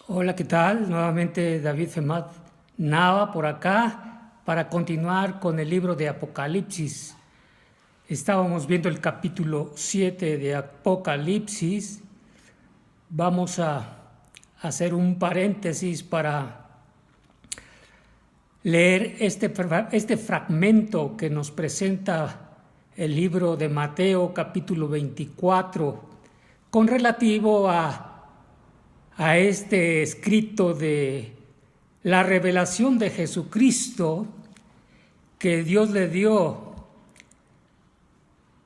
Hola, ¿qué tal? Nuevamente David Femat Nava por acá para continuar con el libro de Apocalipsis. Estábamos viendo el capítulo 7 de Apocalipsis. Vamos a hacer un paréntesis para leer este fragmento que nos presenta el libro de Mateo capítulo 24 con relativo a este escrito de la revelación de Jesucristo que Dios le dio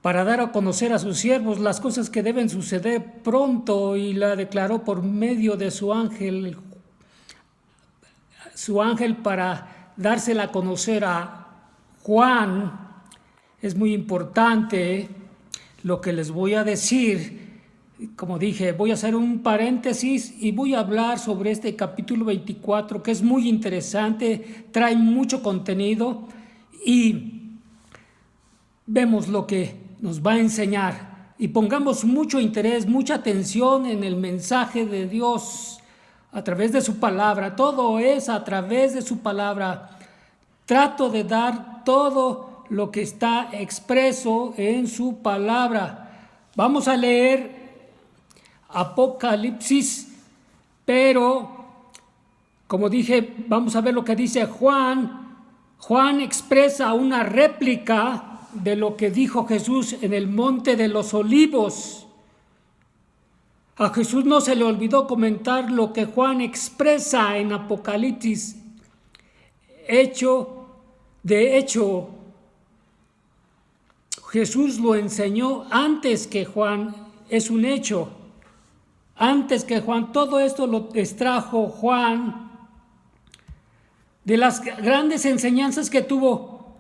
para dar a conocer a sus siervos las cosas que deben suceder pronto, y la declaró por medio de su ángel para dársela a conocer a Juan. Es muy importante lo que les voy a decir. Como dije, voy a hacer un paréntesis y voy a hablar sobre este capítulo 24, que es muy interesante, trae mucho contenido y vemos lo que nos va a enseñar. Y pongamos mucho interés, mucha atención en el mensaje de Dios a través de su palabra. Todo es a través de su palabra. Trato de dar todo lo que está expreso en su palabra. Vamos a leer Apocalipsis, pero como dije, vamos a ver lo que dice Juan. Juan expresa una réplica de lo que dijo Jesús en el Monte de los Olivos. A Jesús no se le olvidó comentar lo que Juan expresa en Apocalipsis. De hecho, Jesús lo enseñó antes que Juan, es un hecho. Antes que Juan, todo esto lo extrajo Juan de las grandes enseñanzas que tuvo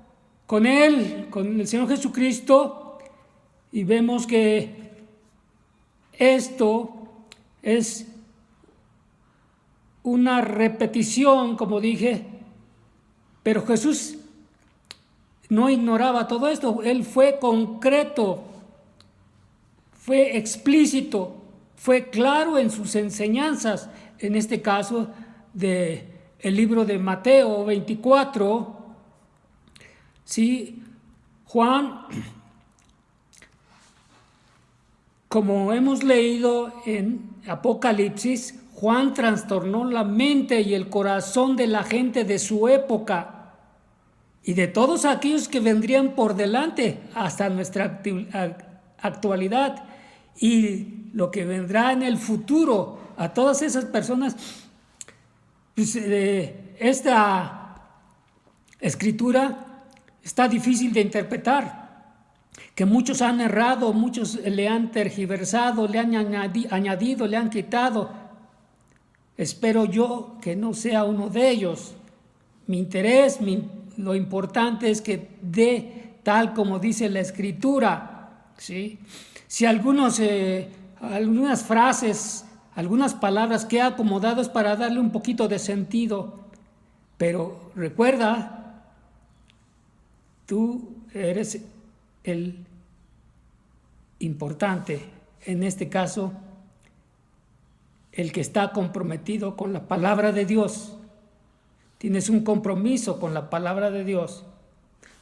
con él, con el Señor Jesucristo, y vemos que esto es una repetición, como dije, pero Jesús no ignoraba todo esto. Él fue concreto, fue explícito, fue claro en sus enseñanzas, en este caso de el libro de Mateo 24. Sí, Juan, como hemos leído en Apocalipsis, Juan trastornó la mente y el corazón de la gente de su época y de todos aquellos que vendrían por delante hasta nuestra actualidad y lo que vendrá en el futuro. A todas esas personas, pues, esta escritura está difícil de interpretar, que muchos han errado, muchos le han tergiversado, le han añadido, le han quitado. Espero yo que no sea uno de ellos. Mi interés, lo importante es que dé tal como dice la escritura, ¿sí? Si algunas frases, algunas palabras que he acomodado es para darle un poquito de sentido, pero recuerda, tú eres el importante, en este caso, el que está comprometido con la palabra de Dios. Tienes un compromiso con la palabra de Dios.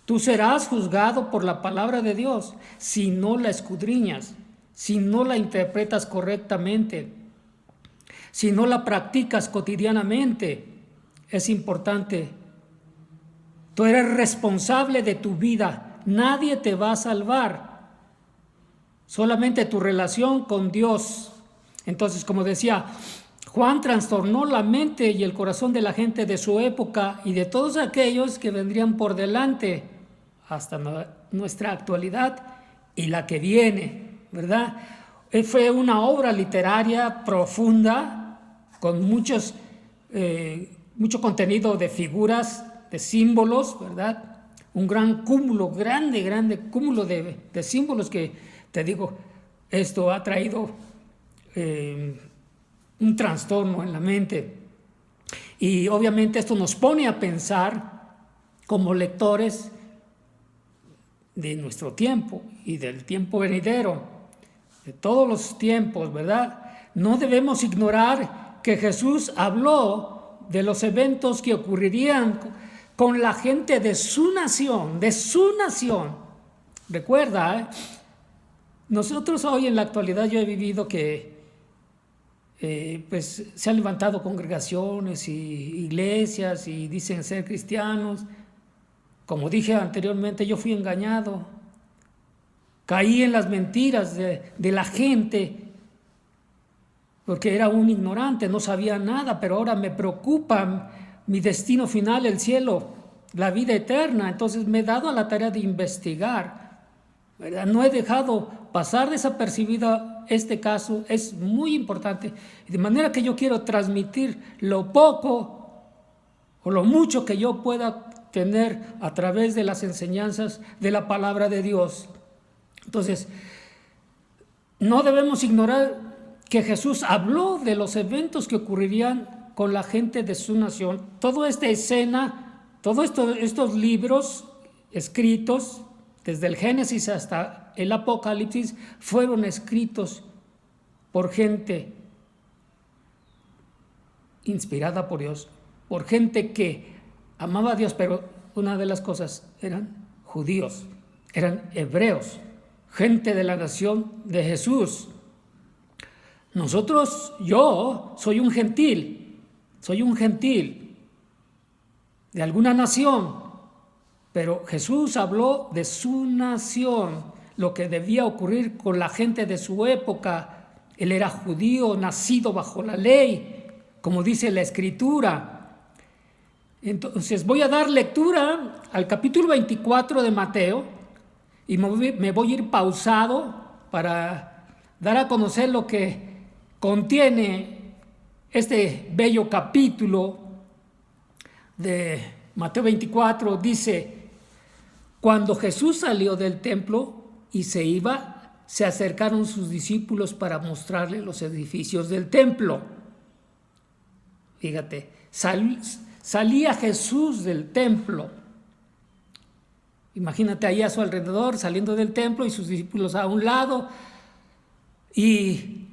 Tú serás juzgado por la palabra de Dios si no la escudriñas, si no la interpretas correctamente, si no la practicas cotidianamente. Es importante. Tú eres responsable de tu vida. Nadie te va a salvar. Solamente tu relación con Dios. Entonces, como decía, Juan trastornó la mente y el corazón de la gente de su época y de todos aquellos que vendrían por delante hasta nuestra actualidad y la que viene, ¿verdad? Fue una obra literaria profunda con mucho contenido de figuras, de símbolos, ¿verdad? Un gran cúmulo, grande cúmulo de símbolos que, te digo, esto ha traído un trastorno en la mente. Y obviamente esto nos pone a pensar como lectores de nuestro tiempo y del tiempo venidero, de todos los tiempos, ¿verdad? No debemos ignorar que Jesús habló de los eventos que ocurrirían con la gente de su nación, Recuerda, nosotros hoy en la actualidad yo he vivido que pues se han levantado congregaciones y iglesias y dicen ser cristianos. Como dije anteriormente, yo fui engañado. Caí en las mentiras de la gente porque era un ignorante, no sabía nada, pero ahora me preocupa mi destino final, el cielo, la vida eterna. Entonces me he dado a la tarea de investigar, ¿verdad? No he dejado pasar desapercibida este caso, es muy importante. De manera que yo quiero transmitir lo poco o lo mucho que yo pueda tener a través de las enseñanzas de la palabra de Dios. Entonces, no debemos ignorar que Jesús habló de los eventos que ocurrirían con la gente de su nación. Toda esta escena, todos estos libros escritos, desde el Génesis hasta el Apocalipsis, fueron escritos por gente inspirada por Dios, por gente que amaba a Dios, pero una de las cosas eran judíos, eran hebreos, gente de la nación de Jesús. Yo soy un gentil de alguna nación, pero Jesús habló de su nación, lo que debía ocurrir con la gente de su época. Él era judío, nacido bajo la ley, como dice la Escritura. Entonces voy a dar lectura al capítulo 24 de Mateo y me voy a ir pausado para dar a conocer lo que contiene este bello capítulo de Mateo 24. Dice: cuando Jesús salió del templo y se iba, se acercaron sus discípulos para mostrarle los edificios del templo. Fíjate, salía Jesús del templo. Imagínate ahí a su alrededor, saliendo del templo y sus discípulos a un lado. Y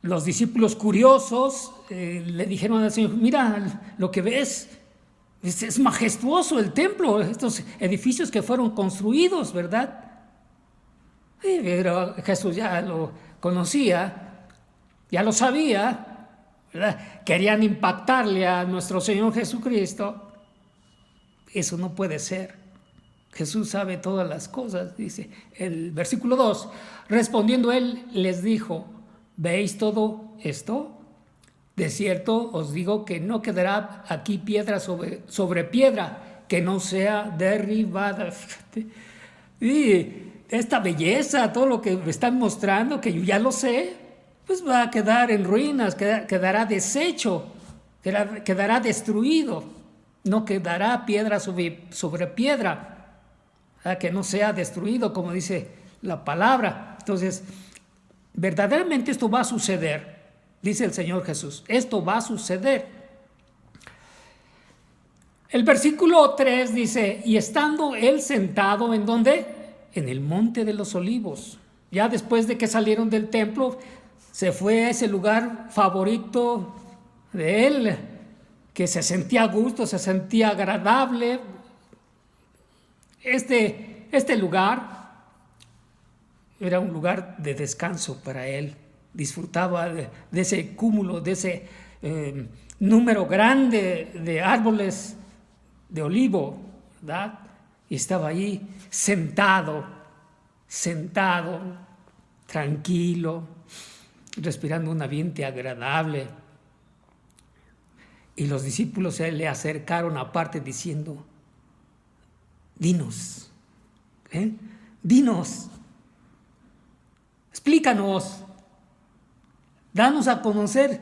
los discípulos curiosos le dijeron al Señor: mira, lo que ves es majestuoso el templo, estos edificios que fueron construidos, ¿verdad? Pero Jesús ya lo conocía, ya lo sabía, ¿verdad? Querían impactarle a nuestro Señor Jesucristo. Eso no puede ser. Jesús sabe todas las cosas, dice el versículo 2. Respondiendo él, les dijo: ¿veis todo esto? De cierto os digo que no quedará aquí piedra sobre piedra que no sea derribada. Fíjate. Y esta belleza, todo lo que me están mostrando, que yo ya lo sé, pues va a quedar en ruinas, quedará deshecho, quedará destruido. No quedará piedra sobre piedra, que no sea destruido, como dice la palabra. Entonces, verdaderamente esto va a suceder, dice el Señor Jesús. Esto va a suceder. El versículo 3 dice: y estando él sentado, ¿en dónde? En el monte de los olivos. Ya después de que salieron del templo, se fue a ese lugar favorito de él, que se sentía a gusto, se sentía agradable. Este lugar era un lugar de descanso para él. Disfrutaba de ese cúmulo, de ese número grande de árboles de olivo, ¿verdad? Y estaba ahí sentado, tranquilo, respirando un ambiente agradable. Y los discípulos se le acercaron aparte diciendo: dinos, explícanos, danos a conocer,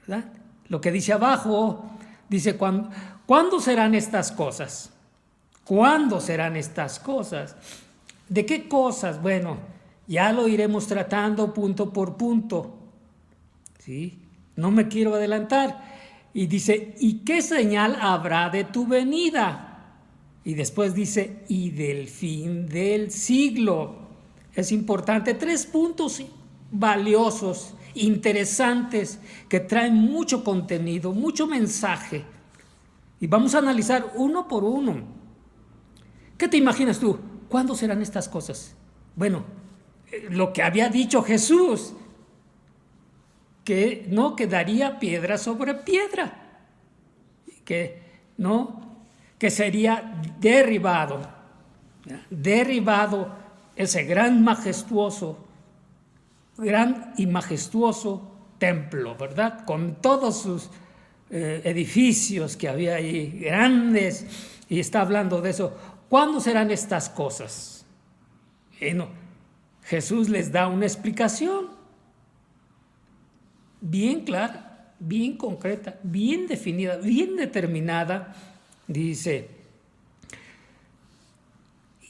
¿verdad? Lo que dice abajo, dice: ¿cuándo serán estas cosas? ¿Cuándo serán estas cosas? ¿De qué cosas? Bueno, ya lo iremos tratando punto por punto, ¿sí? No me quiero adelantar. Y dice: ¿y qué señal habrá de tu venida? Y después dice: y del fin del siglo. Es importante, 3 puntos valiosos, interesantes, que traen mucho contenido, mucho mensaje. Y vamos a analizar uno por uno. ¿Qué te imaginas tú? ¿Cuándo serán estas cosas? Bueno, lo que había dicho Jesús, que no quedaría piedra sobre piedra, que sería derribado ese gran y majestuoso templo, ¿verdad? Con todos sus edificios que había ahí, grandes, y está hablando de eso. ¿Cuándo serán estas cosas? Bueno, Jesús les da una explicación bien clara, bien concreta, bien definida, bien determinada. Dice,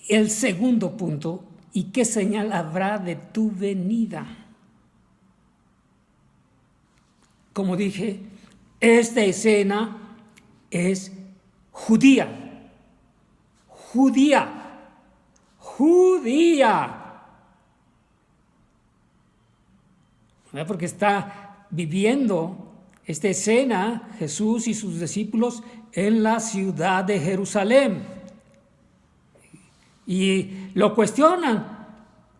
el segundo punto, ¿y qué señal habrá de tu venida? Como dije, esta escena es judía. Porque está viviendo esta escena Jesús y sus discípulos en la ciudad de Jerusalén. Y lo cuestionan.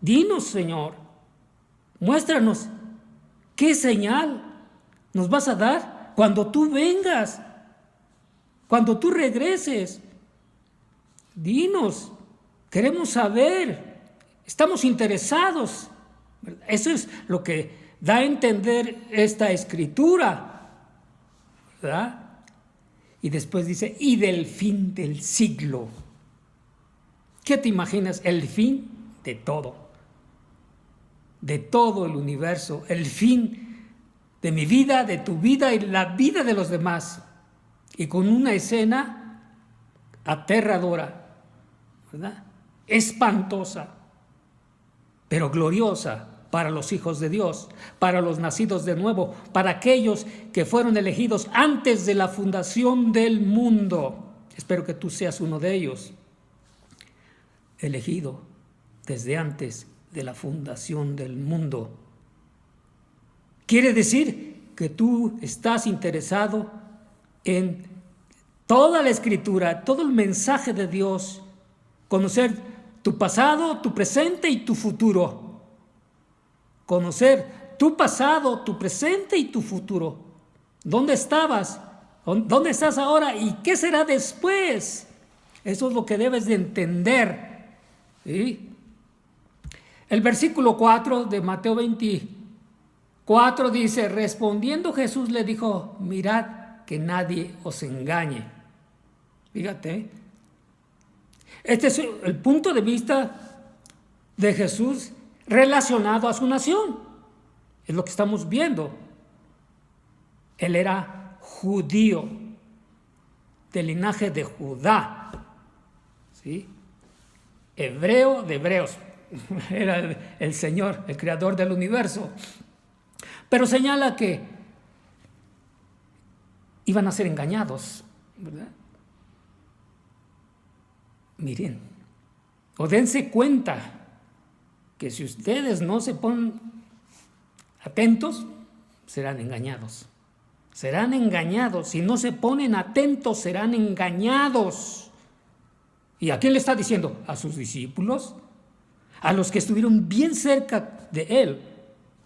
Dinos, Señor, muéstranos qué señal nos vas a dar cuando tú vengas, cuando tú regreses. Dinos, queremos saber, estamos interesados. Eso es lo que da a entender esta escritura, ¿verdad? Y después dice, y del fin del siglo. ¿Qué te imaginas? El fin de todo el universo, el fin de mi vida, de tu vida y la vida de los demás. Y con una escena aterradora, ¿verdad? Espantosa, pero gloriosa para los hijos de Dios, para los nacidos de nuevo, para aquellos que fueron elegidos antes de la fundación del mundo. Espero que tú seas uno de ellos, elegido desde antes de la fundación del mundo. Quiere decir que tú estás interesado en toda la Escritura, todo el mensaje de Dios, conocer tu pasado, tu presente y tu futuro. Conocer tu pasado, tu presente y tu futuro. ¿Dónde estabas? ¿Dónde estás ahora? ¿Y qué será después? Eso es lo que debes de entender. ¿Sí? El versículo 4 de Mateo 24 dice, respondiendo Jesús le dijo, mirad que nadie os engañe. Fíjate, este es el punto de vista de Jesús relacionado a su nación. Es lo que estamos viendo. Él era judío, del linaje de Judá, ¿sí? Hebreo de hebreos. Era el Señor, el creador del universo. Pero señala que iban a ser engañados, ¿verdad? Miren, o dense cuenta que si ustedes no se ponen atentos, serán engañados. Serán engañados. Si no se ponen atentos, serán engañados. ¿Y a quién le está diciendo? A sus discípulos, a los que estuvieron bien cerca de Él.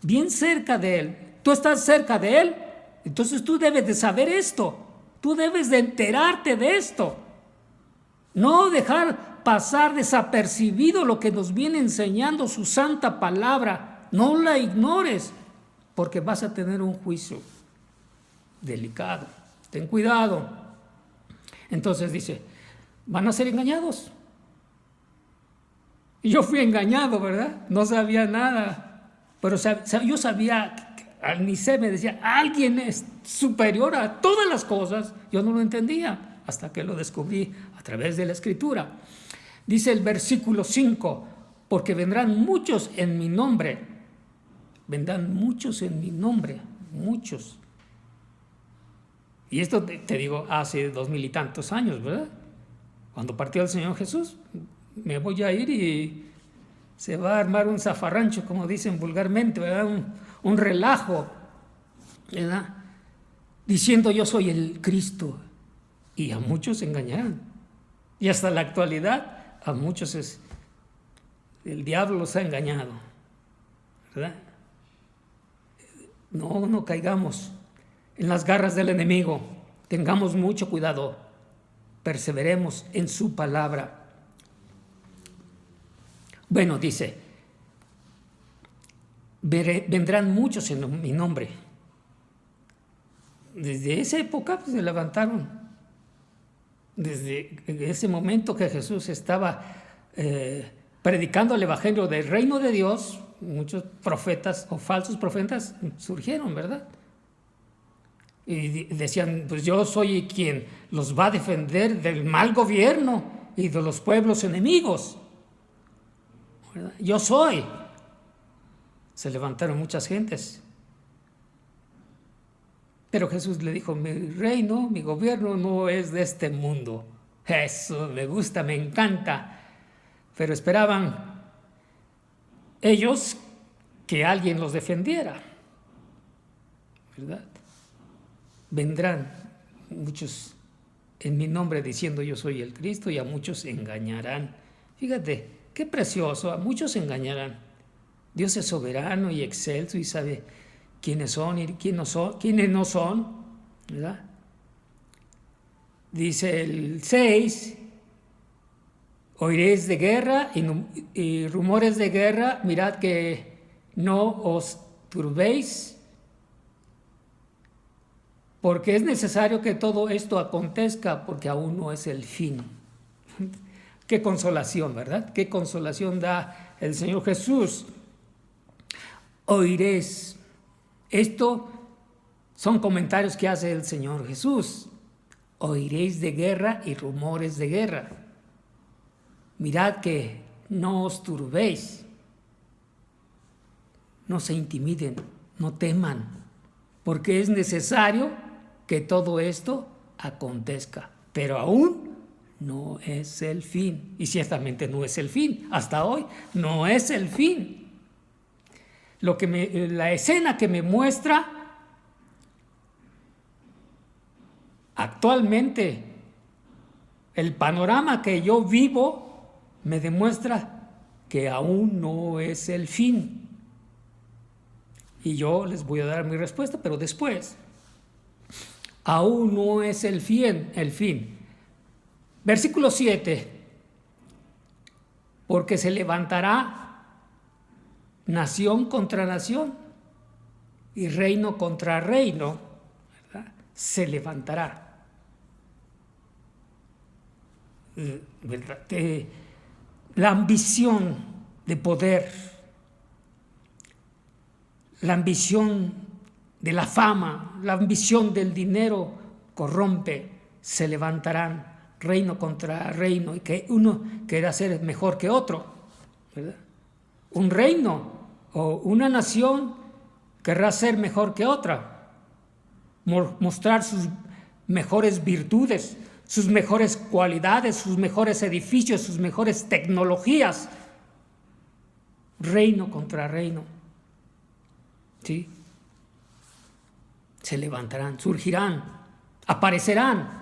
Bien cerca de Él. Tú estás cerca de Él, entonces tú debes de saber esto. Tú debes de enterarte de esto. No dejar pasar desapercibido lo que nos viene enseñando su santa palabra. No la ignores, porque vas a tener un juicio delicado. Ten cuidado. Entonces dice, van a ser engañados. Y yo fui engañado, ¿verdad? No sabía nada. Pero yo sabía, Alnicé me decía, alguien es superior a todas las cosas. Yo no lo entendía hasta que lo descubrí a través de la Escritura. Dice el versículo 5, porque vendrán muchos en mi nombre. Vendrán muchos en mi nombre, muchos. Y esto te digo hace 2000 y tantos años, ¿verdad? Cuando partió el Señor Jesús, me voy a ir y se va a armar un zafarrancho, como dicen vulgarmente, ¿verdad? un relajo, ¿verdad? Diciendo yo soy el Cristo, y a muchos engañarán. Y hasta la actualidad a muchos el diablo los ha engañado, ¿verdad? No caigamos en las garras del enemigo. Tengamos mucho cuidado. Perseveremos en su palabra. Bueno, dice, vendrán muchos en mi nombre. Desde esa época pues, se levantaron. Desde ese momento que Jesús estaba predicando el evangelio del reino de Dios, muchos profetas o falsos profetas surgieron, ¿verdad? Y decían, pues yo soy quien los va a defender del mal gobierno y de los pueblos enemigos, ¿verdad? Yo soy. Se levantaron muchas gentes. Pero Jesús le dijo, mi reino, mi gobierno no es de este mundo. Eso me gusta, me encanta. Pero esperaban ellos que alguien los defendiera, ¿verdad? Vendrán muchos en mi nombre diciendo yo soy el Cristo, y a muchos engañarán. Fíjate, qué precioso, a muchos engañarán. Dios es soberano y excelso y sabe quiénes son y quiénes no son, ¿verdad? Dice el 6, oiréis de guerra y rumores de guerra, mirad que no os turbéis, porque es necesario que todo esto acontezca, porque aún no es el fin. Qué consolación, ¿verdad? Qué consolación da el Señor Jesús. Oiréis. Esto son comentarios que hace el Señor Jesús. Oiréis de guerra y rumores de guerra. Mirad que no os turbéis. No se intimiden, no teman, porque es necesario que todo esto acontezca, pero aún no es el fin, y ciertamente no es el fin, hasta hoy no es el fin. La escena que me muestra actualmente, el panorama que yo vivo, me demuestra que aún no es el fin. Y yo les voy a dar mi respuesta, pero después. Aún no es el fin. Versículo 7. Porque se levantará nación contra nación y reino contra reino, ¿verdad? Se levantará. ¿Verdad? La ambición de poder, la ambición de la fama, la ambición del dinero corrompe. Se levantarán reino contra reino, y que uno quiera ser mejor que otro, ¿verdad? Un reino o una nación querrá ser mejor que otra, mostrar sus mejores virtudes, sus mejores cualidades, sus mejores edificios, sus mejores tecnologías. Reino contra reino, ¿sí? Se levantarán, surgirán, aparecerán.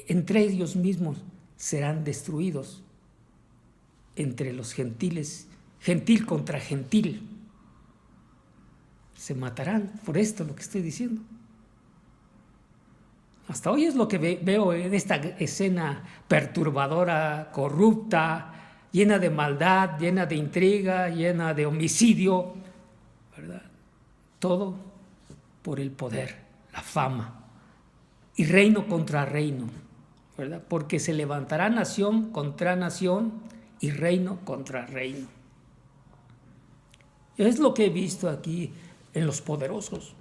Entre ellos mismos serán destruidos. Entre los gentiles, gentil contra gentil. Se matarán por esto, lo que estoy diciendo. Hasta hoy es lo que veo en esta escena perturbadora, corrupta, llena de maldad, llena de intriga, llena de homicidio, ¿verdad? Todo por el poder, la fama, y reino contra reino, ¿verdad? Porque se levantará nación contra nación y reino contra reino. Es lo que he visto aquí en los poderosos.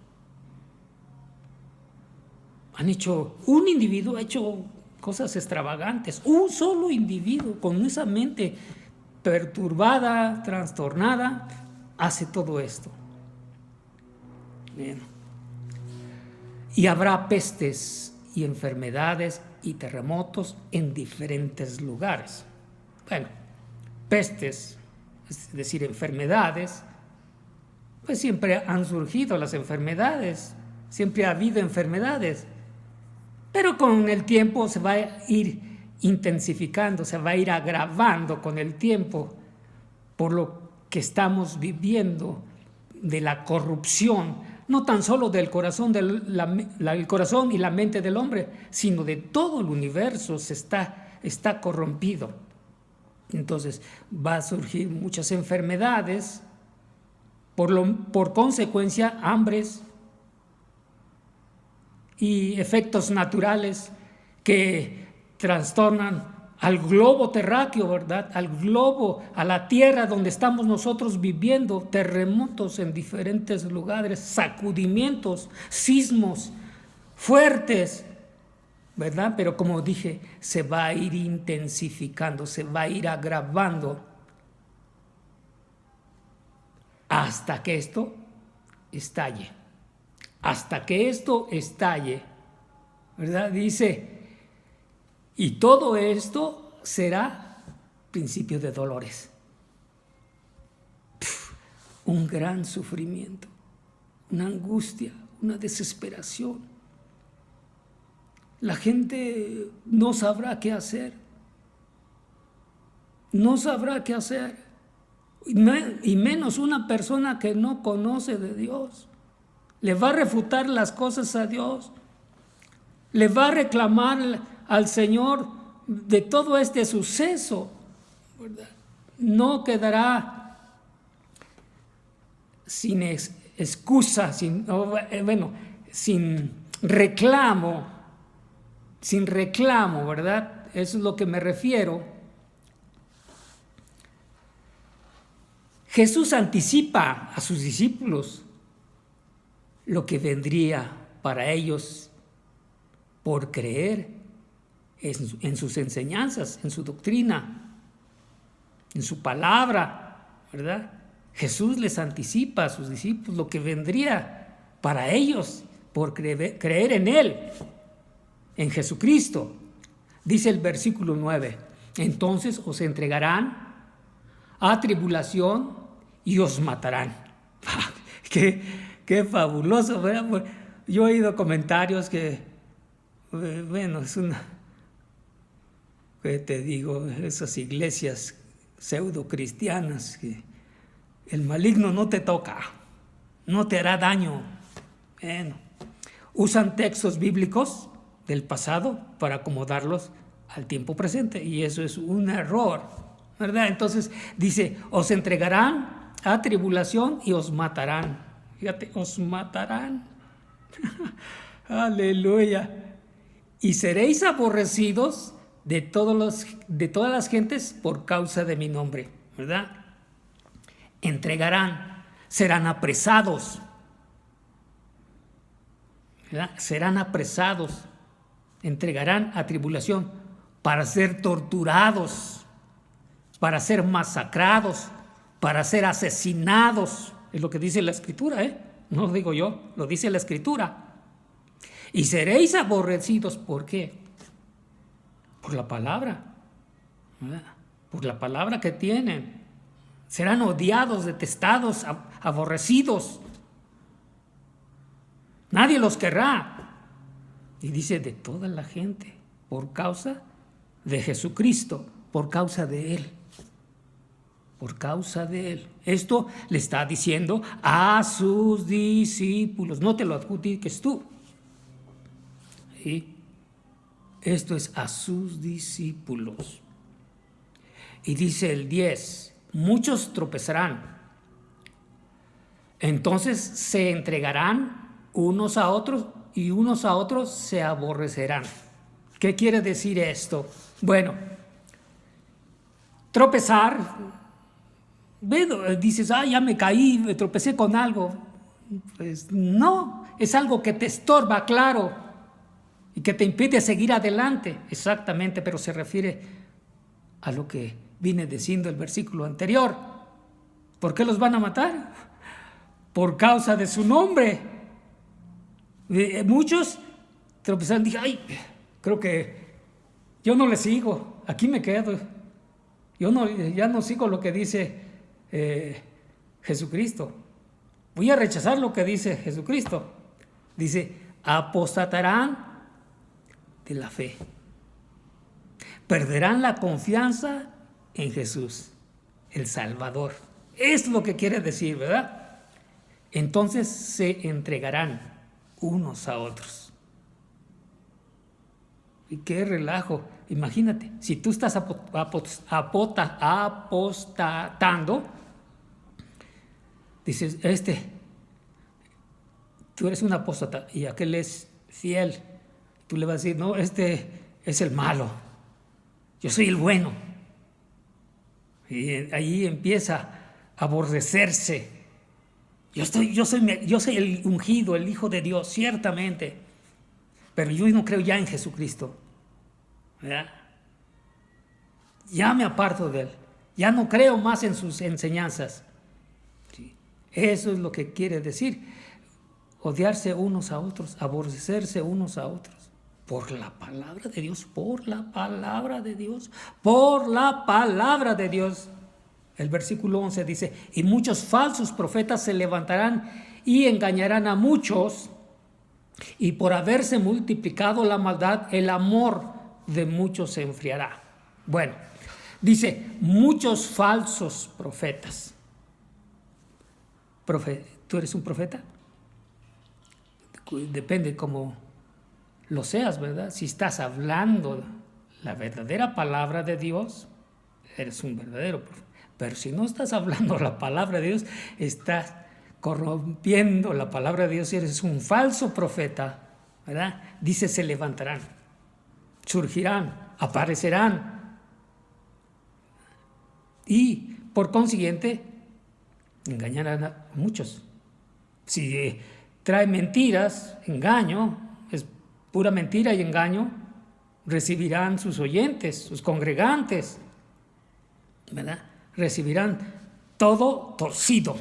Un individuo ha hecho cosas extravagantes, un solo individuo con esa mente perturbada, trastornada, hace todo esto. Bien. Y habrá pestes y enfermedades y terremotos en diferentes lugares. Bueno, pestes, es decir, enfermedades, pues siempre han surgido las enfermedades, siempre ha habido enfermedades, pero con el tiempo se va a ir intensificando, se va a ir agravando con el tiempo por lo que estamos viviendo de la corrupción, no tan solo del corazón, el corazón y la mente del hombre, sino de todo el universo está corrompido. Entonces va a surgir muchas enfermedades, por consecuencia hambres y efectos naturales que trastornan al globo terráqueo, ¿verdad? Al globo, a la tierra donde estamos nosotros viviendo, terremotos en diferentes lugares, sacudimientos, sismos fuertes, ¿verdad? Pero como dije, se va a ir intensificando, se va a ir agravando hasta que esto estalle. Hasta que esto estalle, ¿verdad? Dice, y todo esto será principio de dolores. Un gran sufrimiento, una angustia, una desesperación. La gente no sabrá qué hacer. No sabrá qué hacer. Y menos una persona que no conoce de Dios. Le va a refutar las cosas a Dios. Le va a reclamar al Señor de todo este suceso, ¿verdad? No quedará sin excusa, sin reclamo, ¿verdad? Eso es lo que me refiero. Jesús anticipa a sus discípulos lo que vendría para ellos por creer en sus enseñanzas, en su doctrina, en su palabra, ¿verdad? Jesús les anticipa a sus discípulos lo que vendría para ellos por creer en Él, en Jesucristo. Dice el versículo 9, entonces os entregarán a tribulación y os matarán. Qué fabuloso, ¿verdad? Yo he oído comentarios que, bueno, es una, que te digo, esas iglesias pseudo cristianas, que el maligno no te toca, no te hará daño. Bueno, usan textos bíblicos del pasado para acomodarlos al tiempo presente, y eso es un error, ¿verdad? Entonces dice, os entregarán a tribulación y os matarán. Fíjate, os matarán. Aleluya. Y seréis aborrecidos de todas las gentes por causa de mi nombre, ¿verdad? Entregarán, serán apresados, ¿verdad? Serán apresados, entregarán a tribulación para ser torturados, para ser masacrados, para ser asesinados. Es lo que dice la Escritura, no lo digo yo, lo dice la Escritura. Y seréis aborrecidos, ¿por qué? Por la palabra, ¿verdad? Por la palabra que tienen. Serán odiados, detestados, aborrecidos. Nadie los querrá. Y dice de toda la gente, por causa de Jesucristo, por causa de Él. Por causa de Él. Esto le está diciendo a sus discípulos. No te lo adjudiques tú. ¿Sí? Esto es a sus discípulos. Y dice el 10, muchos tropezarán. Entonces se entregarán unos a otros y unos a otros se aborrecerán. ¿Qué quiere decir esto? Bueno, tropezar. Dices, ya me caí, me tropecé con algo. Pues no, es algo que te estorba, claro, y que te impide seguir adelante. Exactamente, pero se refiere a lo que vine diciendo el versículo anterior. ¿Por qué los van a matar? Por causa de su nombre. Muchos tropezaron, dije, creo que yo no le sigo, aquí me quedo. Ya no sigo lo que dice Jesucristo. Voy a rechazar lo que dice Jesucristo. Dice, apostatarán de la fe. Perderán la confianza en Jesús, el Salvador. Es lo que quiere decir, ¿verdad? Entonces se entregarán unos a otros. Y qué relajo. Imagínate, si tú estás apostatando, dices, tú eres un apóstata y aquel es fiel. Tú le vas a decir, no, este es el malo. Yo soy el bueno. Y ahí empieza a aborrecerse. Yo soy el ungido, el Hijo de Dios, ciertamente. Pero yo no creo ya en Jesucristo. ¿Verdad? Ya me aparto de Él. Ya no creo más en sus enseñanzas. ¿Sí? Eso es lo que quiere decir. Odiarse unos a otros, aborrecerse unos a otros. Por la palabra de Dios, por la palabra de Dios, por la palabra de Dios. El versículo 11 dice, y muchos falsos profetas se levantarán y engañarán a muchos, y por haberse multiplicado la maldad, el amor de muchos se enfriará. Bueno, dice, muchos falsos profetas. ¿Tú eres un profeta? Depende cómo lo seas, ¿verdad? Si estás hablando la verdadera palabra de Dios, eres un verdadero profeta. Pero si no estás hablando la palabra de Dios, estás corrompiendo la palabra de Dios y eres un falso profeta, ¿verdad? Dice, se levantarán, surgirán, aparecerán. Y por consiguiente, engañarán a muchos. Si trae mentiras, engaño, es pura mentira y engaño, recibirán sus oyentes, sus congregantes, ¿verdad? Recibirán todo torcido.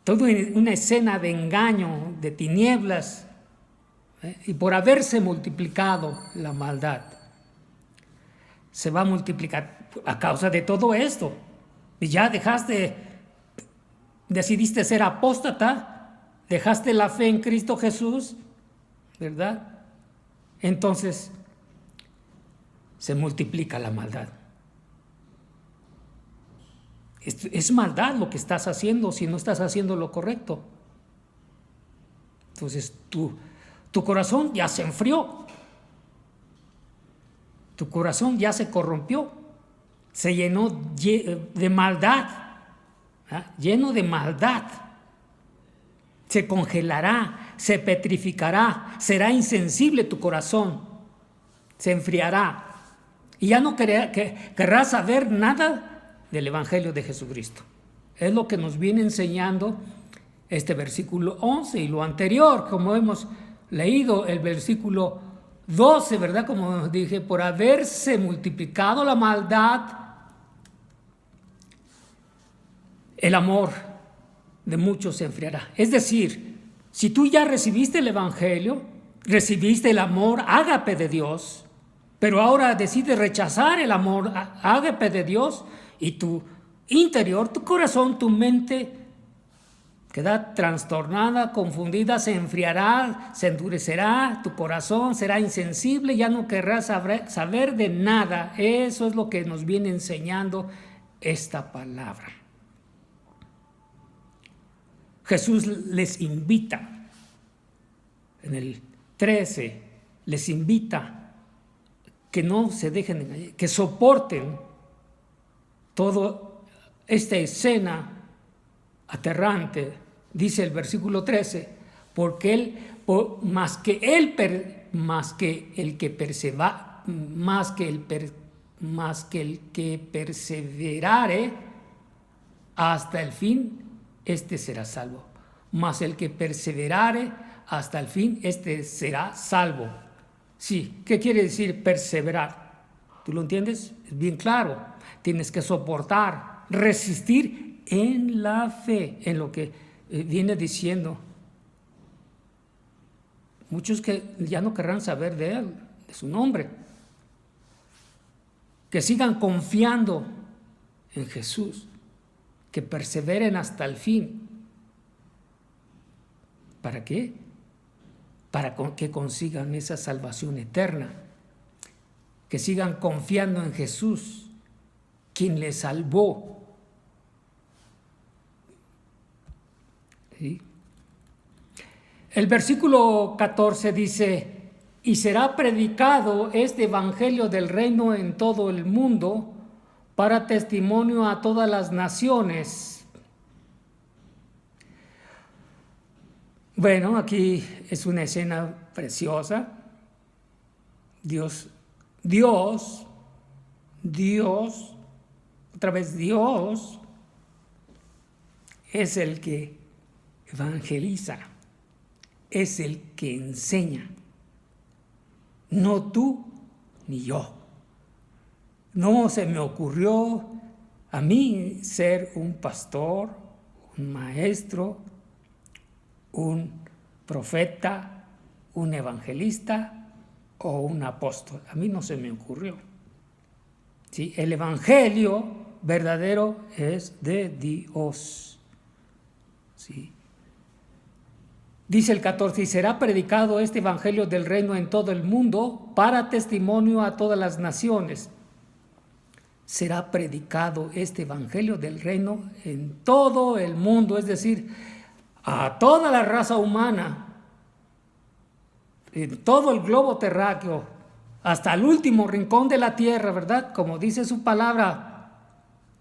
Toda una escena de engaño, de tinieblas, y por haberse multiplicado la maldad, se va a multiplicar a causa de todo esto. Y ya decidiste ser apóstata, dejaste la fe en Cristo Jesús, ¿verdad? Entonces se multiplica la maldad. Es maldad lo que estás haciendo si no estás haciendo lo correcto. Entonces tu corazón ya se enfrió. Tu corazón ya se corrompió. Se llenó de maldad. Lleno de maldad. Se congelará, se petrificará, será insensible tu corazón. Se enfriará. Y ya no querrás saber nada del Evangelio de Jesucristo. Es lo que nos viene enseñando este versículo 11 y lo anterior, como hemos leído el versículo 12, ¿verdad? Como dije, por haberse multiplicado la maldad, el amor de muchos se enfriará. Es decir, si tú ya recibiste el Evangelio, recibiste el amor ágape de Dios, pero ahora decides rechazar el amor ágape de Dios, y tu interior, tu corazón, tu mente queda trastornada, confundida, se enfriará, se endurecerá, tu corazón será insensible, ya no querrás saber de nada. Eso es lo que nos viene enseñando esta palabra. Jesús les invita, en el 13, les invita que no se dejen engañar, que soporten toda esta escena aterrante, dice el versículo 13, porque más que el que perseverare hasta el fin, este será salvo. Mas el que perseverare hasta el fin, este será salvo. Sí, ¿qué quiere decir perseverar? ¿Tú lo entiendes? Es bien claro. Tienes que soportar, resistir en la fe, en lo que viene diciendo. Muchos que ya no querrán saber de Él, de su nombre. Que sigan confiando en Jesús, que perseveren hasta el fin. ¿Para qué? Para que consigan esa salvación eterna, que sigan confiando en Jesús, quien les salvó. ¿Sí? El versículo 14 dice: y será predicado este evangelio del reino en todo el mundo para testimonio a todas las naciones. Bueno, aquí es una escena preciosa. Dios, otra vez Dios es el que evangeliza, es el que enseña. No tú ni yo. No se me ocurrió a mí ser un pastor, un maestro, un profeta, un evangelista o un apóstol. A mí no se me ocurrió. ¿Sí? El evangelio verdadero es de Dios. ¿Sí? Dice el 14: y será predicado este evangelio del reino en todo el mundo para testimonio a todas las naciones. Será predicado este evangelio del reino en todo el mundo, es decir, a toda la raza humana, en todo el globo terráqueo, hasta el último rincón de la tierra, ¿verdad? Como dice su palabra.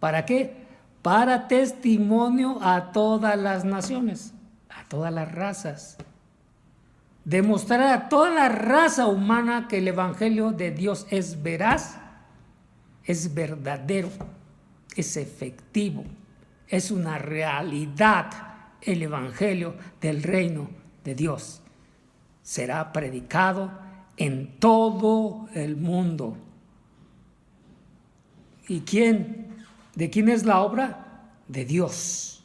¿Para qué? Para testimonio a todas las naciones, a todas las razas. Demostrar a toda la raza humana que el evangelio de Dios es veraz, es verdadero, es efectivo, es una realidad. El evangelio del reino de Dios será predicado en todo el mundo. ¿Y quién? ¿De quién es la obra? De Dios,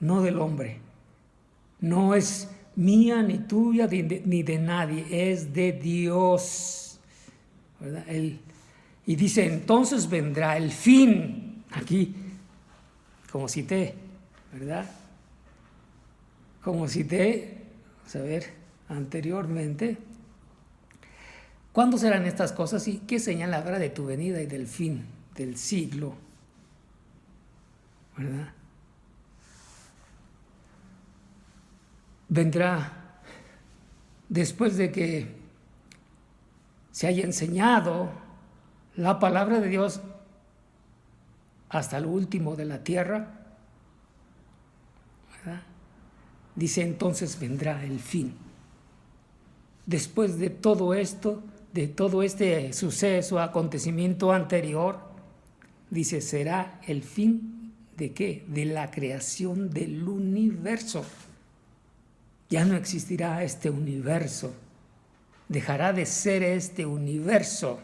no del hombre. No es mía ni tuya ni de nadie, es de Dios, ¿verdad? Y dice: entonces vendrá el fin. Aquí, como cité, ¿verdad? Como cité, vamos a ver, anteriormente. ¿Cuándo serán estas cosas y qué señal habrá de tu venida y del fin del siglo? ¿Verdad? Vendrá después de que se haya enseñado la palabra de Dios hasta lo último de la tierra, ¿verdad? Dice: entonces vendrá el fin. Después de todo esto, de todo este suceso, acontecimiento anterior, dice: será el fin ¿de qué? De la creación del universo. Ya no existirá este universo. Dejará de ser este universo.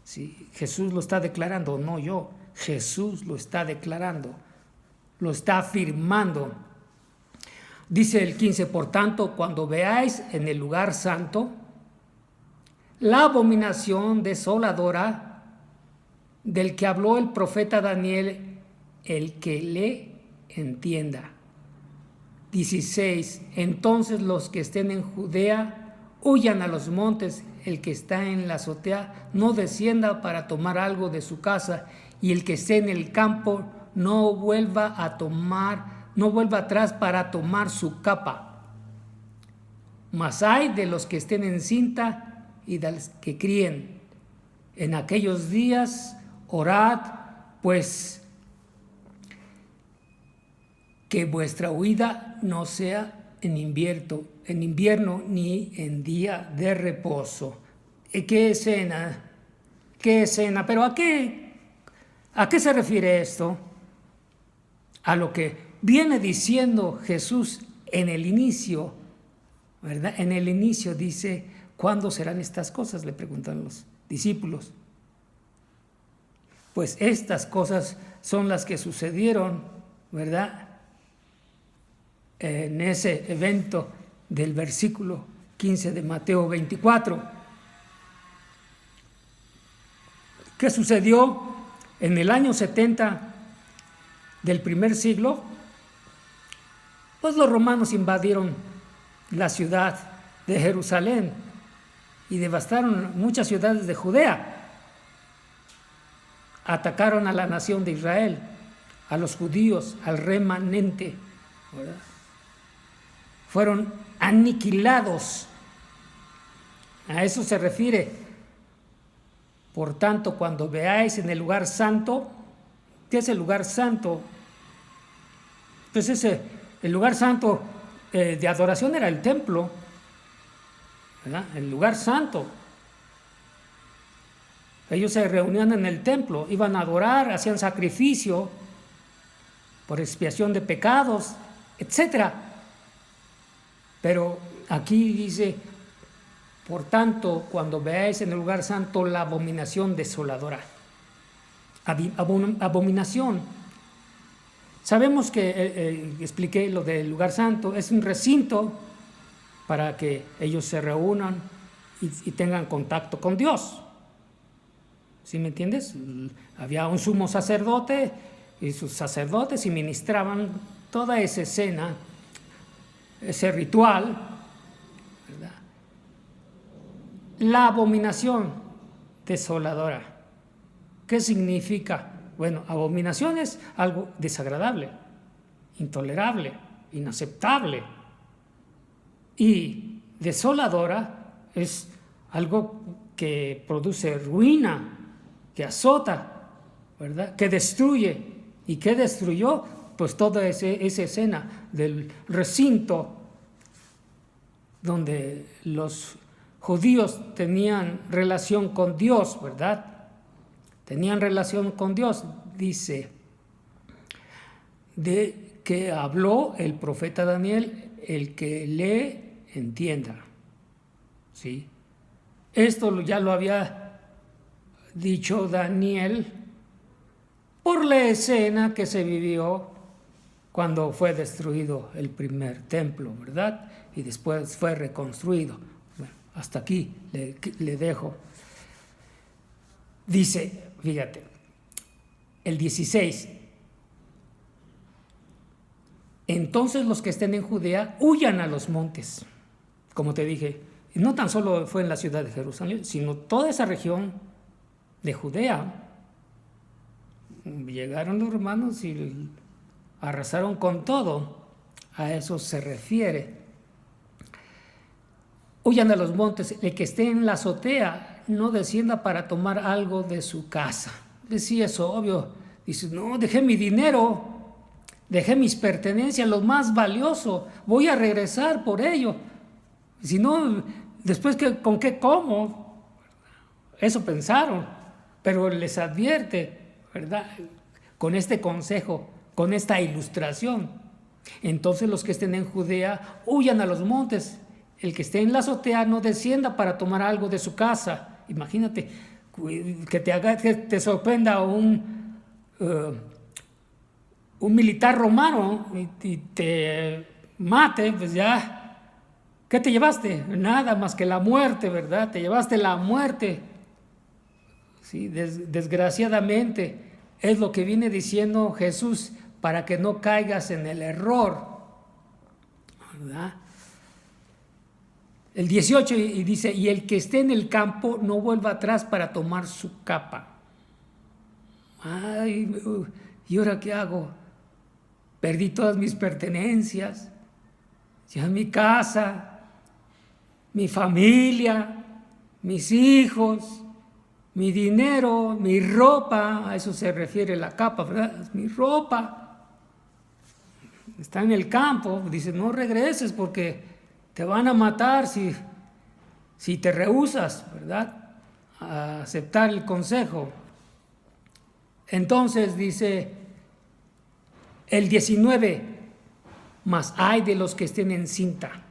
¿Sí? Jesús lo está declarando, no yo. Jesús lo está declarando, lo está afirmando. Dice el 15: por tanto, cuando veáis en el lugar santo la abominación desoladora del que habló el profeta Daniel, el que le entienda. 16: entonces los que estén en Judea huyan a los montes, el que está en la azotea no descienda para tomar algo de su casa, y el que esté en el campo no vuelva atrás para tomar su capa. Mas ay de los que estén en cinta y de los que críen. En aquellos días orad, pues que vuestra huida no sea en invierno ni en día de reposo. ¿Qué escena? ¿Qué escena? ¿Pero a qué se refiere esto? A lo que viene diciendo Jesús en el inicio, ¿verdad? En el inicio dice: ¿cuándo serán estas cosas?, le preguntan los discípulos. Pues estas cosas son las que sucedieron, ¿verdad?, en ese evento del versículo 15 de Mateo 24. ¿Qué sucedió? En el año 70 del primer siglo, pues los romanos invadieron la ciudad de Jerusalén y devastaron muchas ciudades de Judea. Atacaron a la nación de Israel, a los judíos, al remanente, ¿verdad? Fueron aniquilados. A eso se refiere. Por tanto, cuando veáis en el lugar santo, ¿qué es el lugar santo? Pues el lugar santo de adoración era el templo, ¿verdad? El lugar santo. Ellos se reunían en el templo, iban a adorar, hacían sacrificio por expiación de pecados, etc. Pero aquí dice, por tanto, cuando veáis en el lugar santo la abominación desoladora. Abominación. Sabemos que, expliqué lo del lugar santo, es un recinto para que ellos se reúnan y tengan contacto con Dios. ¿Sí me entiendes? Había un sumo sacerdote y sus sacerdotes y ministraban toda esa escena, ese ritual, ¿verdad? La abominación desoladora. ¿Qué significa? Bueno, abominación es algo desagradable, intolerable, inaceptable. Y desoladora es algo que produce ruina, que azota, ¿verdad? Que destruye. ¿Y qué destruyó? Pues toda esa escena del recinto donde los judíos tenían relación con Dios, ¿verdad? Tenían relación con Dios, dice, de que habló el profeta Daniel, el que lee, entienda. ¿Sí? Esto ya lo había dicho Daniel por la escena que se vivió cuando fue destruido el primer templo, ¿verdad? Y después fue reconstruido. Bueno, hasta aquí le dejo. Dice, fíjate, el 16. Entonces los que estén en Judea huyan a los montes. Como te dije, no tan solo fue en la ciudad de Jerusalén, sino toda esa región de Judea. Llegaron los romanos y arrasaron con todo. A eso se refiere. Huyan a los montes. El que esté en la azotea no descienda para tomar algo de su casa. Decía eso, obvio. Dice, no, dejé mi dinero, dejé mis pertenencias, lo más valioso. Voy a regresar por ello. Si no, después, ¿con qué como? Eso pensaron. Pero les advierte, ¿verdad? Con este consejo, con esta ilustración. Entonces los que estén en Judea huyan a los montes. El que esté en la azotea no descienda para tomar algo de su casa. Imagínate que te sorprenda un militar romano y te mate, pues ya, ¿qué te llevaste? Nada más que la muerte, ¿verdad? Te llevaste la muerte. Sí, desgraciadamente es lo que viene diciendo Jesús para que no caigas en el error, ¿verdad? El 18 y dice, y el que esté en el campo no vuelva atrás para tomar su capa. Ay, ¿y ahora qué hago? Perdí todas mis pertenencias, ya mi casa, mi familia, mis hijos, mi dinero, mi ropa. A eso se refiere la capa, ¿verdad? Mi ropa está en el campo. Dice, no regreses porque te van a matar si te rehusas, ¿verdad?, a aceptar el consejo. Entonces dice el 19, mas hay de los que estén en cinta,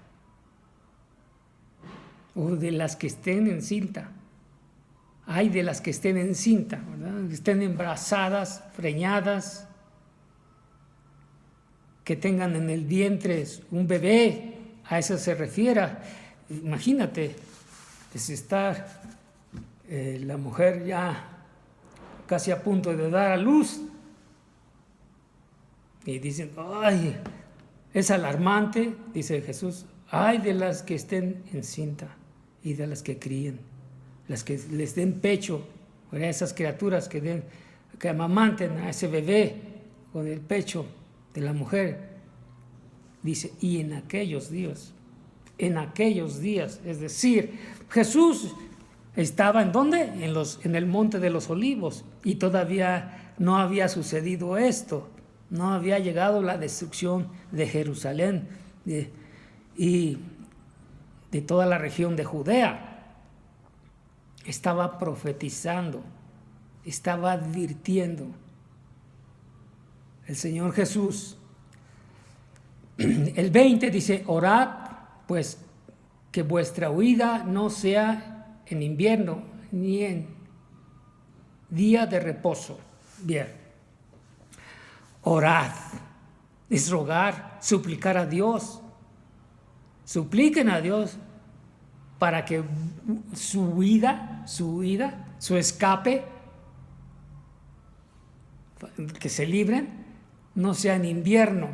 o de las que estén en cinta. Hay de las que estén en cinta, ¿verdad? Que estén embarazadas, preñadas, que tengan en el vientre un bebé. A eso se refiere. Imagínate, pues está la mujer ya casi a punto de dar a luz Y dicen, ay, es alarmante, dice Jesús, ay de las que estén encinta y de las que críen, las que les den pecho, a esas criaturas que amamanten a ese bebé con el pecho de la mujer. Dice, y en aquellos días, es decir, Jesús estaba ¿en dónde? En el Monte de los Olivos, y todavía no había sucedido esto, no había llegado la destrucción de Jerusalén y de toda la región de Judea. Estaba profetizando, estaba advirtiendo. El Señor Jesús, el 20 dice, orad pues que vuestra huida no sea en invierno ni en día de reposo. Bien, orad es rogar, suplicar a Dios. Supliquen a Dios para que su huida, su escape, que se libren, no sea en invierno,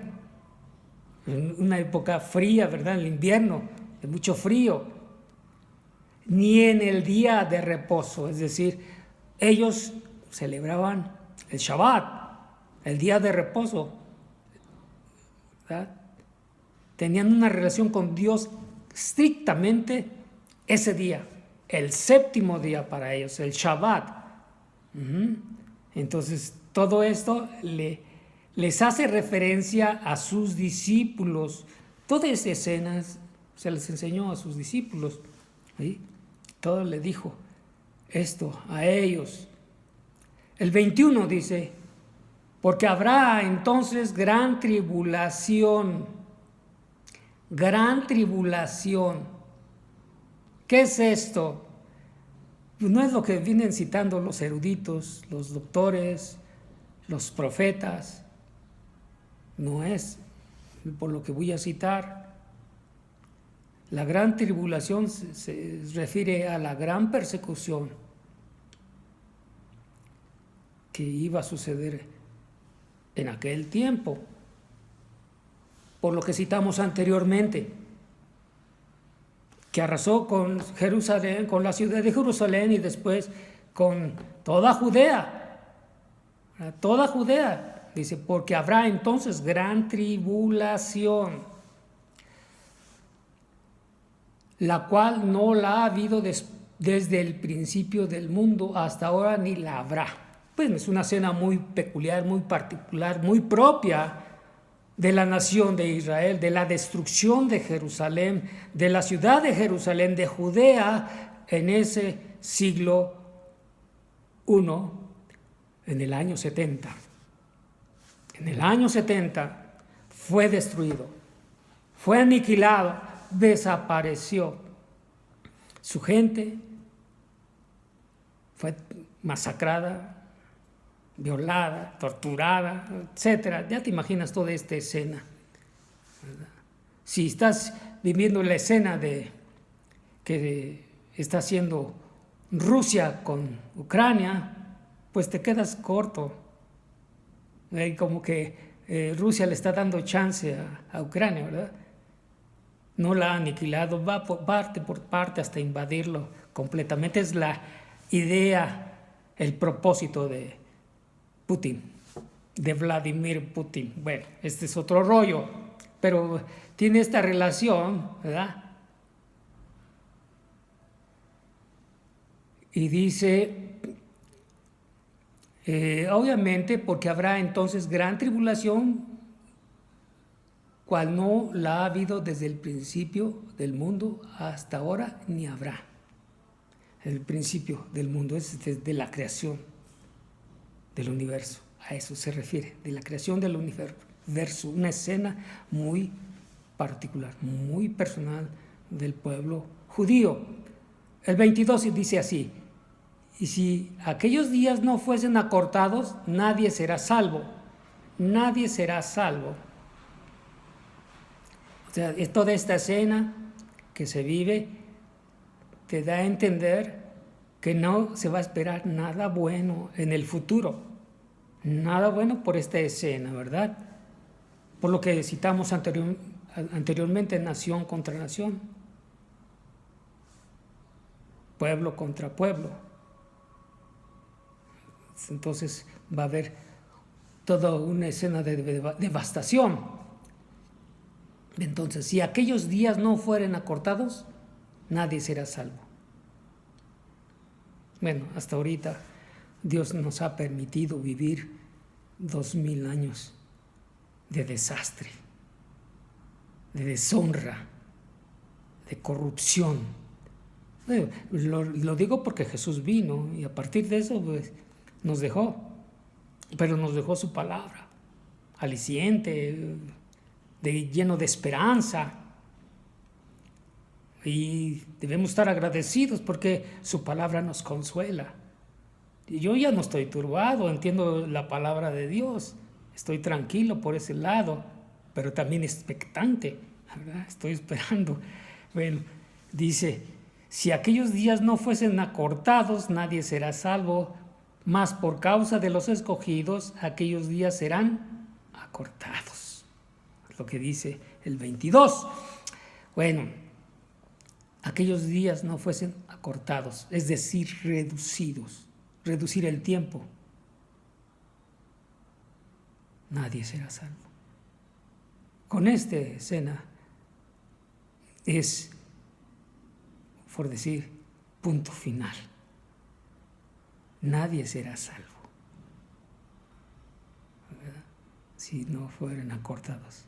en una época fría, ¿verdad? En el invierno, de mucho frío, ni en el día de reposo. Es decir, ellos celebraban el Shabbat, el día de reposo, ¿verdad? Tenían una relación con Dios estrictamente ese día, el séptimo día para ellos, el Shabbat. Entonces, todo esto les hace referencia a sus discípulos. Toda esa escena se les enseñó a sus discípulos. ¿Sí? Todo le dijo esto a ellos. El 21 dice, porque habrá entonces gran tribulación. Gran tribulación. ¿Qué es esto? Pues no es lo que vienen citando los eruditos, los doctores, los profetas. No es por lo que voy a citar. La gran tribulación se refiere a la gran persecución que iba a suceder en aquel tiempo, por lo que citamos anteriormente, que arrasó con Jerusalén, con la ciudad de Jerusalén y después con toda Judea. Toda Judea, dice, porque habrá entonces gran tribulación, la cual no la ha habido desde el principio del mundo hasta ahora, ni la habrá. Pues es una escena muy peculiar, muy particular, muy propia de la nación de Israel, de la destrucción de Jerusalén, de la ciudad de Jerusalén, de Judea, en ese siglo I, en el año 70. En el año 70 fue destruido, fue aniquilado, desapareció. Su gente fue masacrada, violada, torturada, etcétera. Ya te imaginas toda esta escena, ¿verdad? Si estás viviendo la escena que está haciendo Rusia con Ucrania, pues te quedas corto. Como que Rusia le está dando chance a Ucrania, ¿verdad? No la ha aniquilado, va parte por parte hasta invadirlo completamente. Es la idea, el propósito de Putin, de Vladimir Putin. Bueno, este es otro rollo, pero tiene esta relación, ¿verdad? Y dice, obviamente, porque habrá entonces gran tribulación, cual no la ha habido desde el principio del mundo hasta ahora, ni habrá. El principio del mundo es desde la creación del universo. A eso se refiere, de la creación del universo. Una escena muy particular, muy personal del pueblo judío. El 22 dice así, y si aquellos días no fuesen acortados, nadie será salvo. Nadie será salvo. O sea, es toda esta escena que se vive te da a entender que no se va a esperar nada bueno en el futuro. Nada bueno por esta escena, ¿verdad? por lo que citamos anteriormente, nación contra nación, pueblo contra pueblo. Entonces va a haber toda una escena de devastación. Entonces, si aquellos días no fueren acortados, nadie será salvo. Bueno, hasta ahorita Dios nos ha permitido vivir 2000 años de desastre, de deshonra, de corrupción. Lo digo porque Jesús vino y a partir de eso pues, nos dejó, pero nos dejó su palabra, aliciente, lleno de esperanza. Y debemos estar agradecidos porque su palabra nos consuela. Y yo ya no estoy turbado, entiendo la palabra de Dios, estoy tranquilo por ese lado, pero también expectante, ¿verdad? Estoy esperando. Bueno, dice, si aquellos días no fuesen acortados, nadie será salvo, mas por causa de los escogidos, aquellos días serán acortados. Es lo que dice el 22. Bueno, aquellos días no fuesen acortados, es decir, reducidos, reducir el tiempo, nadie será salvo. Con esta escena es, por decir, punto final. Nadie será salvo, ¿verdad? Si no fueran acortados.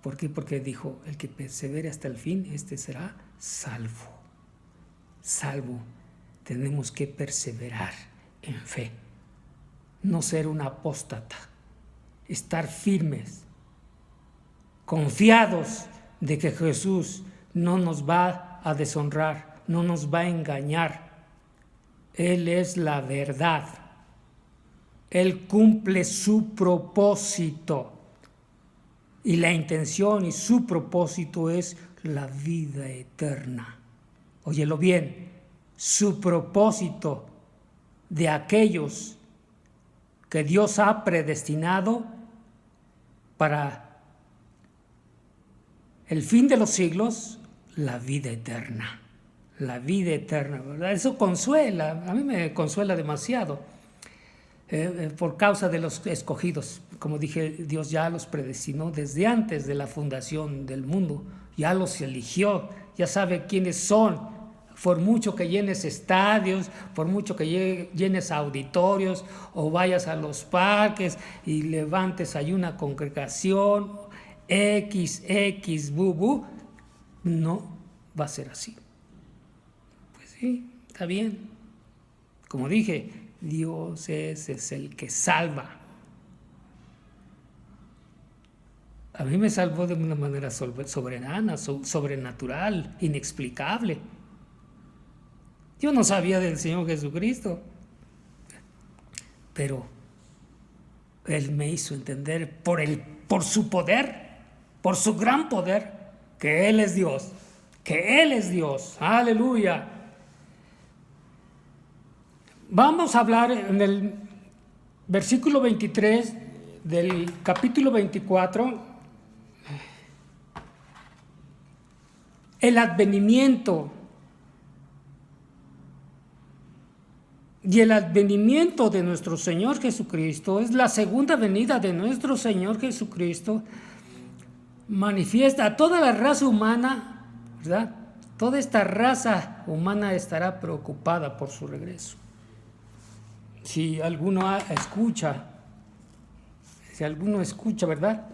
¿Por qué? Porque dijo, el que persevere hasta el fin, este será salvo. Salvo. Tenemos que perseverar en fe, no ser un apóstata, estar firmes, confiados de que Jesús no nos va a deshonrar, no nos va a engañar. Él es la verdad. Él cumple su propósito. Y la intención y su propósito es la vida eterna. Óyelo bien, su propósito de aquellos que Dios ha predestinado para el fin de los siglos, la vida eterna. La vida eterna, ¿verdad? Eso consuela, a mí me consuela demasiado, por causa de los escogidos. Como dije, Dios ya los predestinó desde antes de la fundación del mundo, ya los eligió, ya sabe quiénes son. Por mucho que llenes estadios, por mucho que llenes auditorios o vayas a los parques y levantes ahí una congregación, no va a ser así. Sí, está bien. Como dije, Dios es el que salva. A mí me salvó de una manera soberana, sobrenatural, inexplicable. Yo no sabía del Señor Jesucristo, pero Él me hizo entender por su poder, por su gran poder, que Él es Dios, que Él es Dios. Aleluya. Vamos a hablar en el versículo 23 del capítulo 24, el advenimiento. Y el advenimiento de nuestro Señor Jesucristo es la segunda venida de nuestro Señor Jesucristo. Manifiesta a toda la raza humana, ¿verdad? Toda esta raza humana estará preocupada por su regreso. Si alguno escucha, ¿verdad?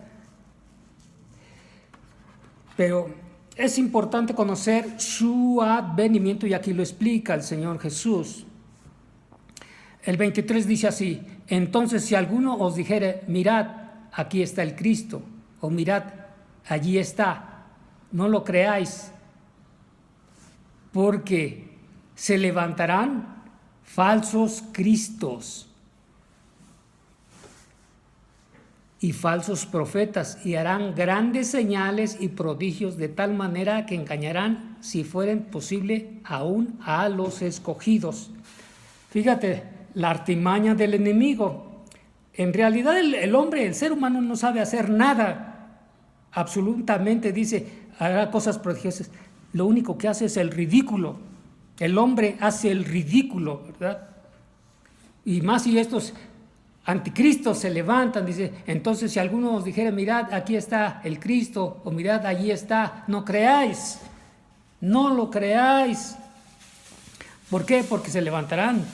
Pero es importante conocer su advenimiento y aquí lo explica el Señor Jesús. El 23 dice así: entonces si alguno os dijere, mirad, aquí está el Cristo, o mirad, allí está, no lo creáis, porque se levantarán falsos cristos y falsos profetas, y harán grandes señales y prodigios de tal manera que engañarán, si fueren posible, aún a los escogidos. Fíjate, la artimaña del enemigo. En realidad el hombre, el ser humano no sabe hacer nada. Absolutamente, dice, hará cosas prodigiosas. Lo único que hace es el ridículo. El hombre hace el ridículo, ¿verdad? Y más si estos anticristos se levantan, dice, entonces si alguno os dijera, mirad, aquí está el Cristo, o mirad, allí está, no creáis, no lo creáis. ¿Por qué? Porque se levantarán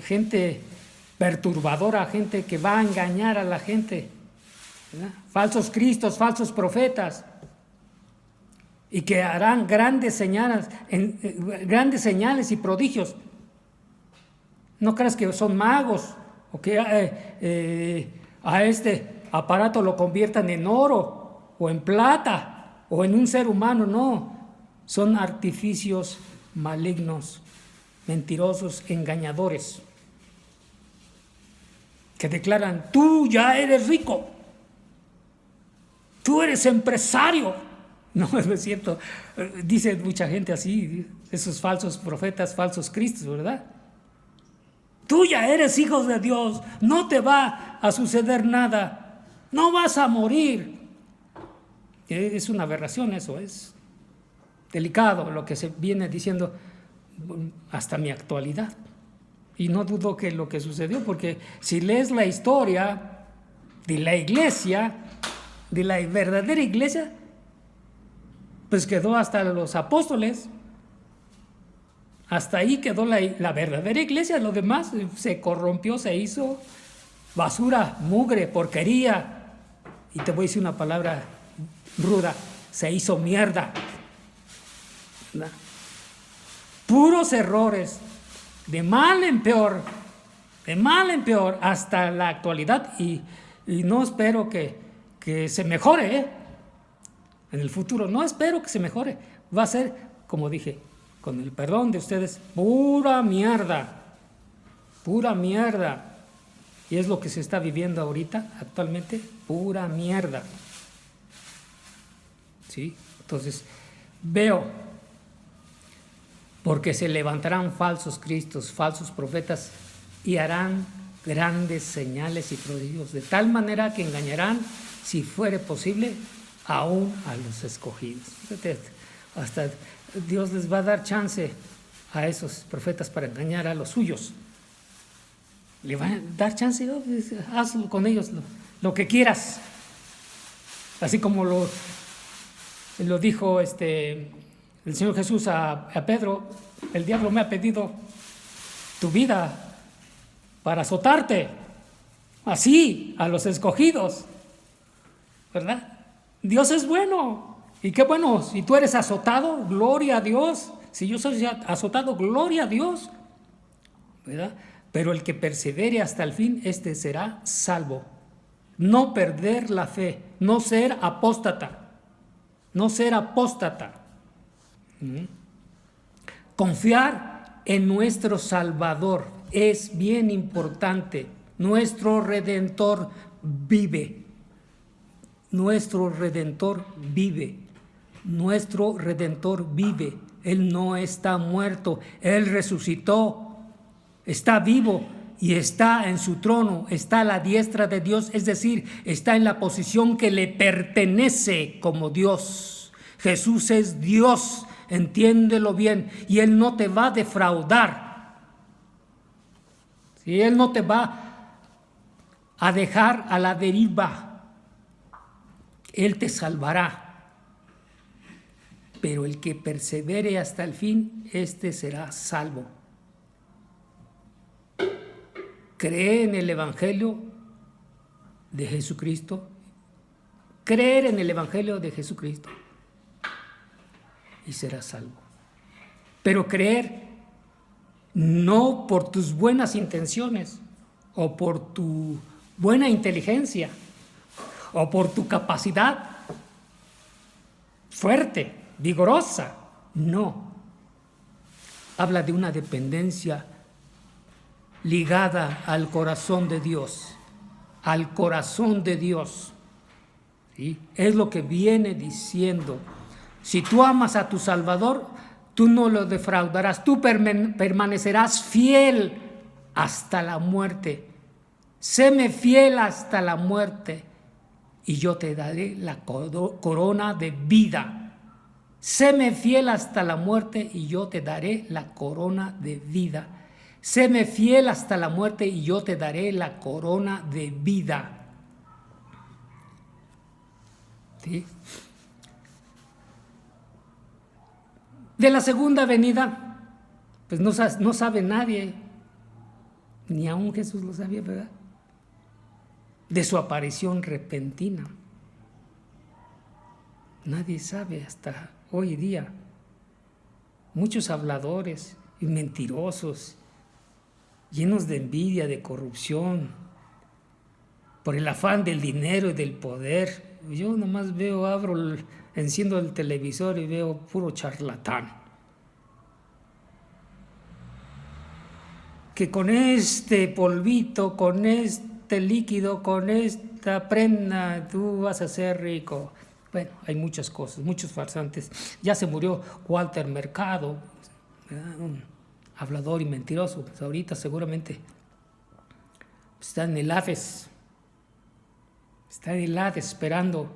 gente perturbadora, gente que va a engañar a la gente, ¿verdad? Falsos cristos, falsos profetas, y que harán grandes señales y prodigios. No creas que son magos o que a este aparato lo conviertan en oro o en plata o en un ser humano. No, son artificios malignos, mentirosos, engañadores, que declaran, tú ya eres rico, tú eres empresario. No, no es cierto. Dice mucha gente así, esos falsos profetas, falsos cristos, ¿verdad? Tú ya eres hijo de Dios, no te va a suceder nada, no vas a morir. Es una aberración eso, es delicado lo que se viene diciendo hasta mi actualidad. Y no dudo que lo que sucedió, porque si lees la historia de la iglesia, de la verdadera iglesia, pues quedó hasta los apóstoles. Hasta ahí quedó la verdadera iglesia. Lo demás se corrompió, se hizo basura, mugre, porquería. Y te voy a decir una palabra ruda, se hizo mierda. ¿Verdad? Puros errores, de mal en peor hasta la actualidad. Y no espero que se mejore, en el futuro. No espero que se mejore. Va a ser, como dije, con el perdón de ustedes, pura mierda. Y es lo que se está viviendo ahorita, actualmente, pura mierda. ¿Sí? Entonces, veo, porque se levantarán falsos cristos, falsos profetas, y harán grandes señales y prodigios, de tal manera que engañarán, si fuere posible, aún a los escogidos. Hasta Dios les va a dar chance a esos profetas para engañar a los suyos. Le van a dar chance, hazlo con ellos lo que quieras. Así como lo dijo el Señor Jesús a Pedro, el diablo me ha pedido tu vida para azotarte. Así, a los escogidos, ¿verdad? Dios es bueno. Y qué bueno, si tú eres azotado, gloria a Dios. Si yo soy azotado, gloria a Dios, ¿verdad? Pero el que persevere hasta el fin, este será salvo. No perder la fe, no ser apóstata. Confiar en nuestro Salvador es bien importante. Nuestro Redentor vive. Nuestro Redentor vive. Él no está muerto. Él resucitó. Está vivo y está en su trono. Está a la diestra de Dios. Es decir, está en la posición que le pertenece como Dios. Jesús es Dios. Entiéndelo bien. Y Él no te va a defraudar. ¿Sí? Él no te va a dejar a la deriva. Él te salvará. Pero el que persevere hasta el fin, este será salvo. Cree en el Evangelio de Jesucristo. Creer en el Evangelio de Jesucristo y serás salvo. Pero creer no por tus buenas intenciones o por tu buena inteligencia o por tu capacidad fuerte, vigorosa. No. Habla de una dependencia ligada al corazón de Dios. Al corazón de Dios. ¿Sí? Es lo que viene diciendo. Si tú amas a tu Salvador, tú no lo defraudarás. Tú permanecerás fiel hasta la muerte. séme fiel hasta la muerte y yo te daré la corona de vida. Séme fiel hasta la muerte y yo te daré la corona de vida. Séme fiel hasta la muerte y yo te daré la corona de vida. ¿Sí? De la segunda venida, pues no sabe nadie, ni aún Jesús lo sabía, ¿verdad? De su aparición repentina. Nadie sabe hasta hoy día. Muchos habladores y mentirosos, llenos de envidia, de corrupción, por el afán del dinero y del poder. Yo nomás enciendo el televisor y veo puro charlatán. Que con este polvito, con este líquido, con esta prenda, tú vas a ser rico. Bueno, hay muchas cosas, muchos farsantes. Ya se murió Walter Mercado, ¿verdad? Un hablador y mentiroso. Pues ahorita seguramente está en el Hades. Está en el Hades esperando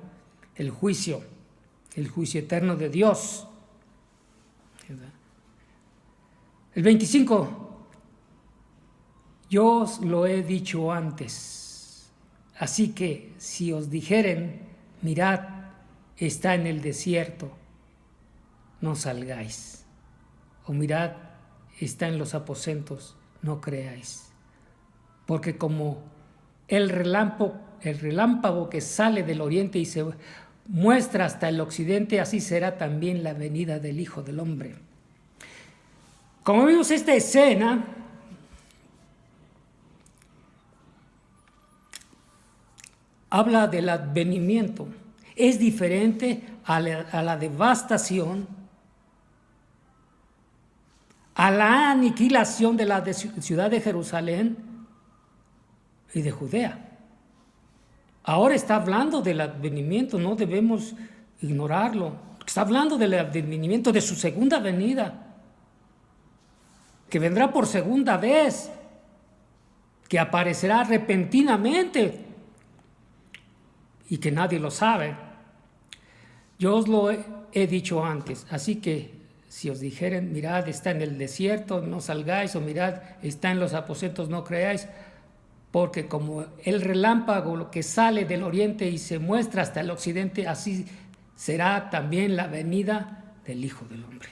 el juicio eterno de Dios. ¿Verdad? El 25. Yo os lo he dicho antes. Así que si os dijeren, mirad, está en el desierto, no salgáis. O mirad, está en los aposentos, no creáis. Porque como el relámpago que sale del oriente y se muestra hasta el occidente, así será también la venida del Hijo del Hombre. Como vimos esta escena, habla del advenimiento. Es diferente a la devastación, a la aniquilación de la ciudad de Jerusalén y de Judea. Ahora está hablando del advenimiento, no debemos ignorarlo. Está hablando del advenimiento de su segunda venida, que vendrá por segunda vez, que aparecerá repentinamente y que nadie lo sabe. Yo os lo he dicho antes, así que si os dijeren, mirad, está en el desierto, no salgáis, o mirad, está en los aposentos, no creáis, porque como el relámpago lo que sale del oriente y se muestra hasta el occidente, así será también la venida del Hijo del Hombre.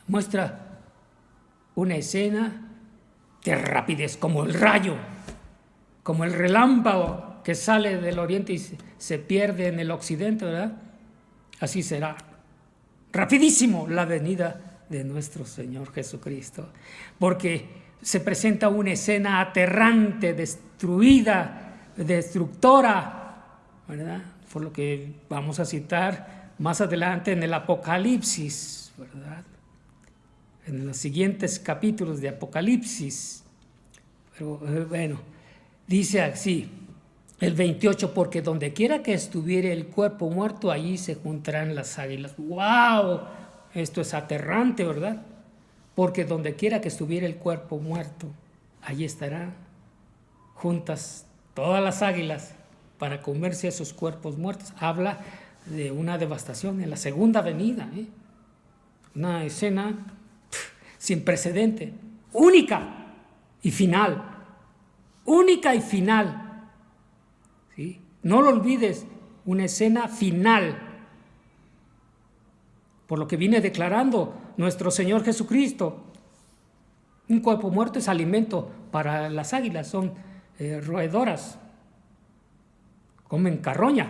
Muestra una escena de rapidez, como el rayo, como el relámpago que sale del oriente y se pierde en el occidente, ¿verdad? Así será. Rapidísimo la venida de nuestro Señor Jesucristo. Porque se presenta una escena aterrante, destructora, ¿verdad? Por lo que vamos a citar más adelante en el Apocalipsis, ¿verdad? En los siguientes capítulos de Apocalipsis. Pero bueno, dice así, el 28, porque donde quiera que estuviere el cuerpo muerto, allí se juntarán las águilas. ¡Wow! Esto es aterrante, ¿verdad? Porque donde quiera que estuviera el cuerpo muerto, allí estarán juntas todas las águilas para comerse esos cuerpos muertos. Habla de una devastación en la segunda venida, ¿eh? Una escena sin precedente, única y final. Única y final. ¿Sí? No lo olvides, una escena final. Por lo que viene declarando nuestro Señor Jesucristo. Un cuerpo muerto es alimento para las águilas, son roedoras, comen carroña,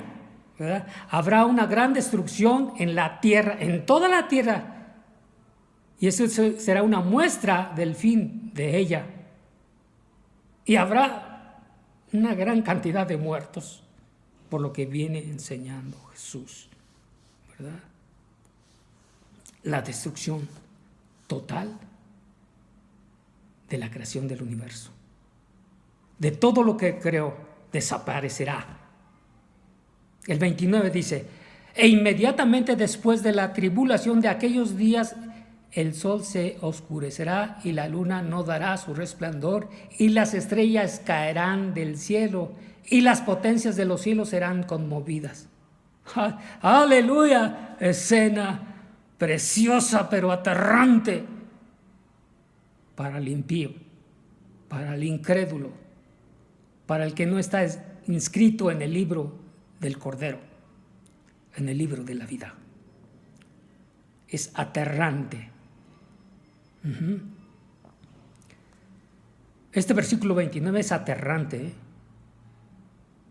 ¿verdad? Habrá una gran destrucción en la tierra, en toda la tierra, y eso será una muestra del fin de ella. Y habrá una gran cantidad de muertos, por lo que viene enseñando Jesús, ¿verdad? La destrucción total de la creación del universo. De todo lo que creó, desaparecerá. El 29 dice, e inmediatamente después de la tribulación de aquellos días, el sol se oscurecerá y la luna no dará su resplandor y las estrellas caerán del cielo y las potencias de los cielos serán conmovidas. ¡Aleluya! Escena preciosa pero aterrante para el impío, para el incrédulo, para el que no está inscrito en el libro del Cordero, en el libro de la vida. Es aterrante. Este versículo 29 es aterrante.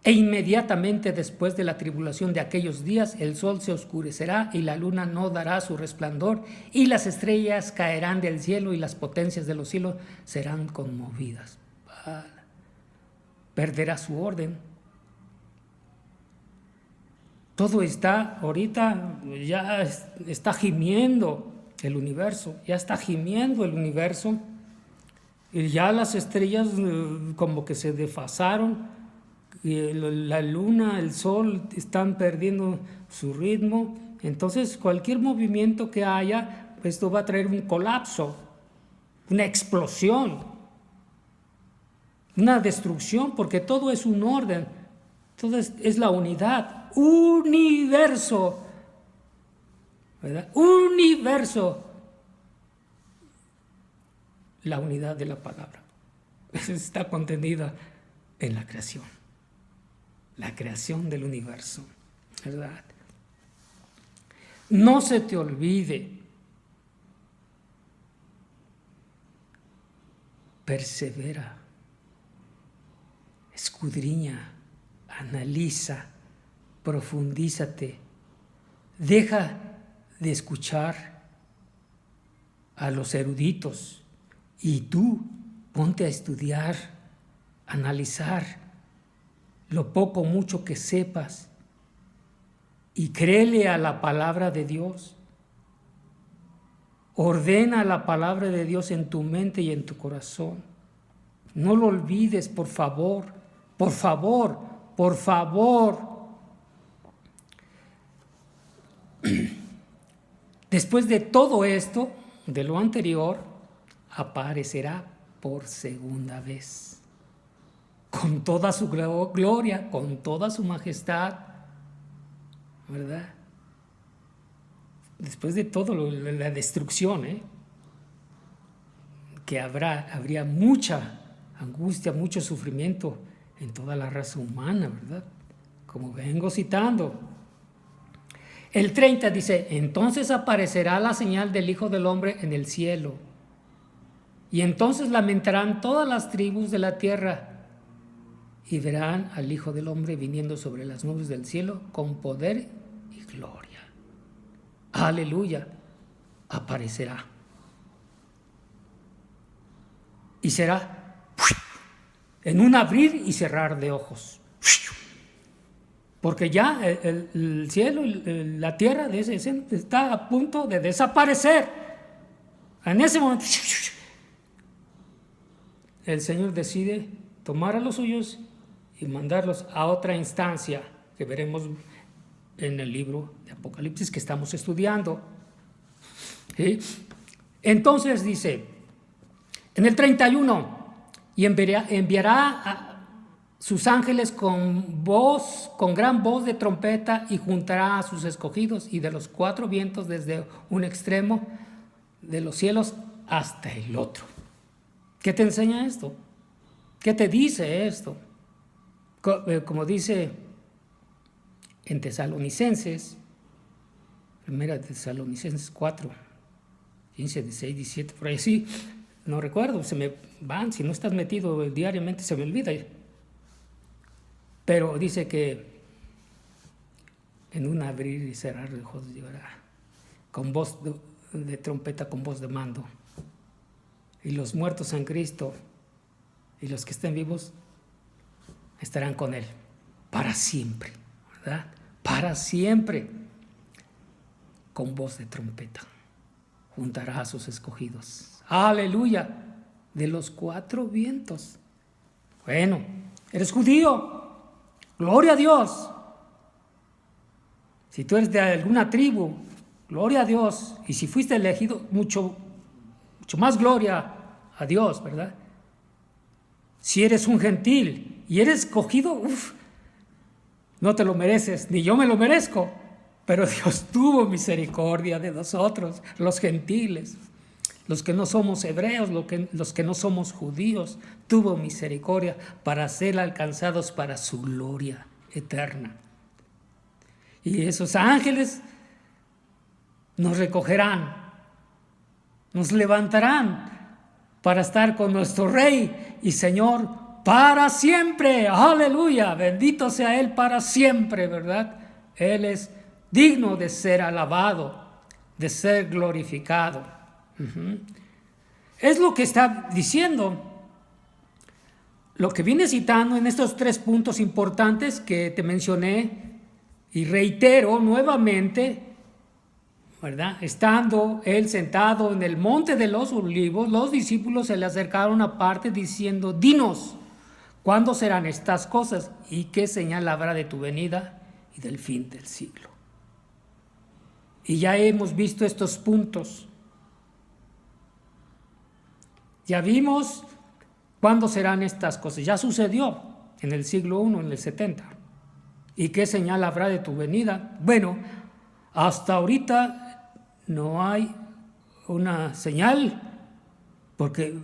E inmediatamente después de la tribulación de aquellos días, el sol se oscurecerá y la luna no dará su resplandor y las estrellas caerán del cielo y las potencias de los cielos serán conmovidas. Perderá su orden. Todo está, ahorita ya está gimiendo el universo, ya está gimiendo el universo y ya las estrellas como que se desfasaron, y la luna, el sol están perdiendo su ritmo. Entonces cualquier movimiento que haya, esto va a traer un colapso, una explosión, una destrucción, porque todo es un orden, todo es la unidad, universo, ¿verdad? Universo, la unidad de la palabra está contenida en la creación del universo, ¿verdad? No se te olvide, persevera, escudriña, analiza, profundízate, deja de escuchar a los eruditos y tú ponte a estudiar, analizar lo poco o mucho que sepas y créele a la palabra de Dios. Ordena la palabra de Dios en tu mente y en tu corazón. No lo olvides, por favor, por favor, por favor. Después de todo esto, de lo anterior, aparecerá por segunda vez, con toda su gloria, con toda su majestad, ¿verdad? Después de todo la destrucción, que habría mucha angustia, mucho sufrimiento en toda la raza humana, ¿verdad? Como vengo citando. El 30 dice, entonces aparecerá la señal del Hijo del Hombre en el cielo, y entonces lamentarán todas las tribus de la tierra, y verán al Hijo del Hombre viniendo sobre las nubes del cielo con poder y gloria. Aleluya, aparecerá. Y será en un abrir y cerrar de ojos. Porque ya el cielo, la tierra de ese está a punto de desaparecer. En ese momento, el Señor decide tomar a los suyos y mandarlos a otra instancia que veremos en el libro de Apocalipsis que estamos estudiando. ¿Sí? Entonces dice, en el 31, y enviará a sus ángeles con gran voz de trompeta, y juntará a sus escogidos y de los cuatro vientos desde un extremo de los cielos hasta el otro. ¿Qué te enseña esto? ¿Qué te dice esto? Como dice en Tesalonicenses, 1 Tesalonicenses 4, 15, 16, 17, por ahí sí, no recuerdo, se me van, si no estás metido diariamente se me olvida. Pero dice que en un abrir y cerrar de ojos llegará con voz de trompeta, con voz de mando. Y los muertos en Cristo y los que estén vivos estarán con Él para siempre, ¿verdad? Para siempre. Con voz de trompeta juntará a sus escogidos. ¡Aleluya! De los cuatro vientos. Bueno, eres judío. Gloria a Dios. Si tú eres de alguna tribu, gloria a Dios. Y si fuiste elegido, mucho más gloria a Dios, ¿verdad? Si eres un gentil y eres escogido, no te lo mereces, ni yo me lo merezco, pero Dios tuvo misericordia de nosotros, los gentiles, los que no somos hebreos, los que no somos judíos, tuvo misericordia para ser alcanzados para su gloria eterna. Y esos ángeles nos recogerán, nos levantarán para estar con nuestro Rey y Señor para siempre. Aleluya, bendito sea Él para siempre, ¿verdad? Él es digno de ser alabado, de ser glorificado. Es lo que está diciendo, lo que viene citando en estos 3 puntos importantes que te mencioné y reitero nuevamente, ¿verdad? Estando él sentado en el monte de los olivos, los discípulos se le acercaron aparte diciendo: dinos, ¿cuándo serán estas cosas? ¿Y qué señal habrá de tu venida y del fin del siglo? Y ya hemos visto estos puntos. Ya vimos cuándo serán estas cosas. Ya sucedió en el siglo I, en el 70. ¿Y qué señal habrá de tu venida? Bueno, hasta ahorita no hay una señal, porque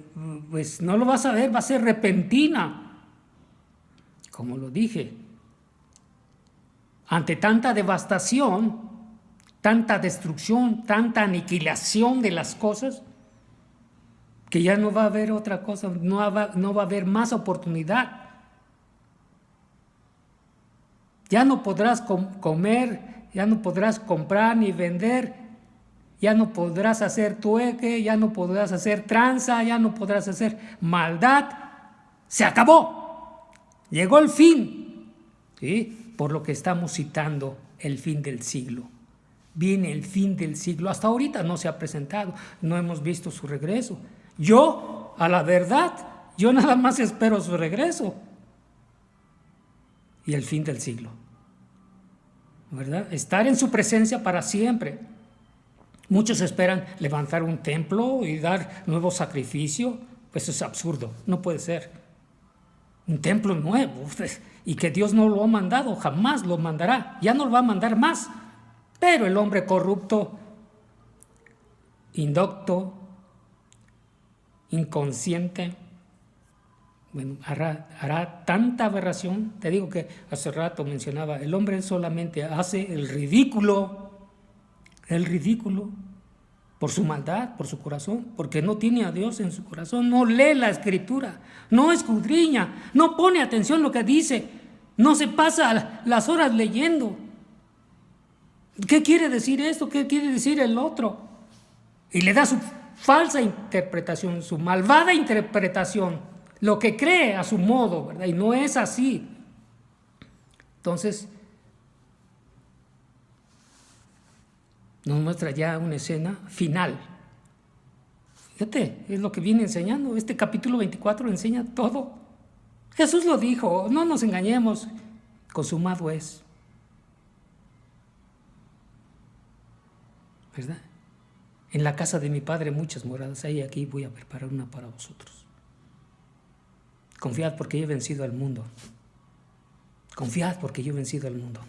pues no lo vas a ver, va a ser repentina. Como lo dije, ante tanta devastación, tanta destrucción, tanta aniquilación de las cosas, que ya no va a haber otra cosa, no va a haber más oportunidad. Ya no podrás comer, ya no podrás comprar ni vender, ya no podrás hacer trueque, ya no podrás hacer tranza, ya no podrás hacer maldad. Se acabó. Llegó el fin. ¿Sí? Por lo que estamos citando el fin del siglo. Viene el fin del siglo. Hasta ahorita no se ha presentado, no hemos visto su regreso. Yo, a la verdad, yo nada más espero su regreso y el fin del siglo, ¿verdad? Estar en su presencia para siempre. Muchos esperan levantar un templo y dar nuevo sacrificio. Pues eso es absurdo, no puede ser. Un templo nuevo, y que Dios no lo ha mandado, jamás lo mandará, ya no lo va a mandar más. Pero el hombre corrupto, indocto, inconsciente, bueno, hará tanta aberración. Te digo que hace rato mencionaba, el hombre solamente hace el ridículo por su maldad, por su corazón, porque no tiene a Dios en su corazón, no lee la Escritura, no escudriña, no pone atención a lo que dice, no se pasa las horas leyendo. ¿Qué quiere decir esto? ¿Qué quiere decir el otro? Y le da su falsa interpretación, su malvada interpretación, lo que cree a su modo, ¿verdad? Y no es así. Entonces, nos muestra ya una escena final. Fíjate, es lo que viene enseñando. Este capítulo 24 enseña todo. Jesús lo dijo, no nos engañemos, consumado es. ¿Verdad? En la casa de mi Padre muchas moradas hay, aquí voy a preparar una para vosotros. Confiad porque yo he vencido al mundo. Confiad porque yo he vencido al mundo.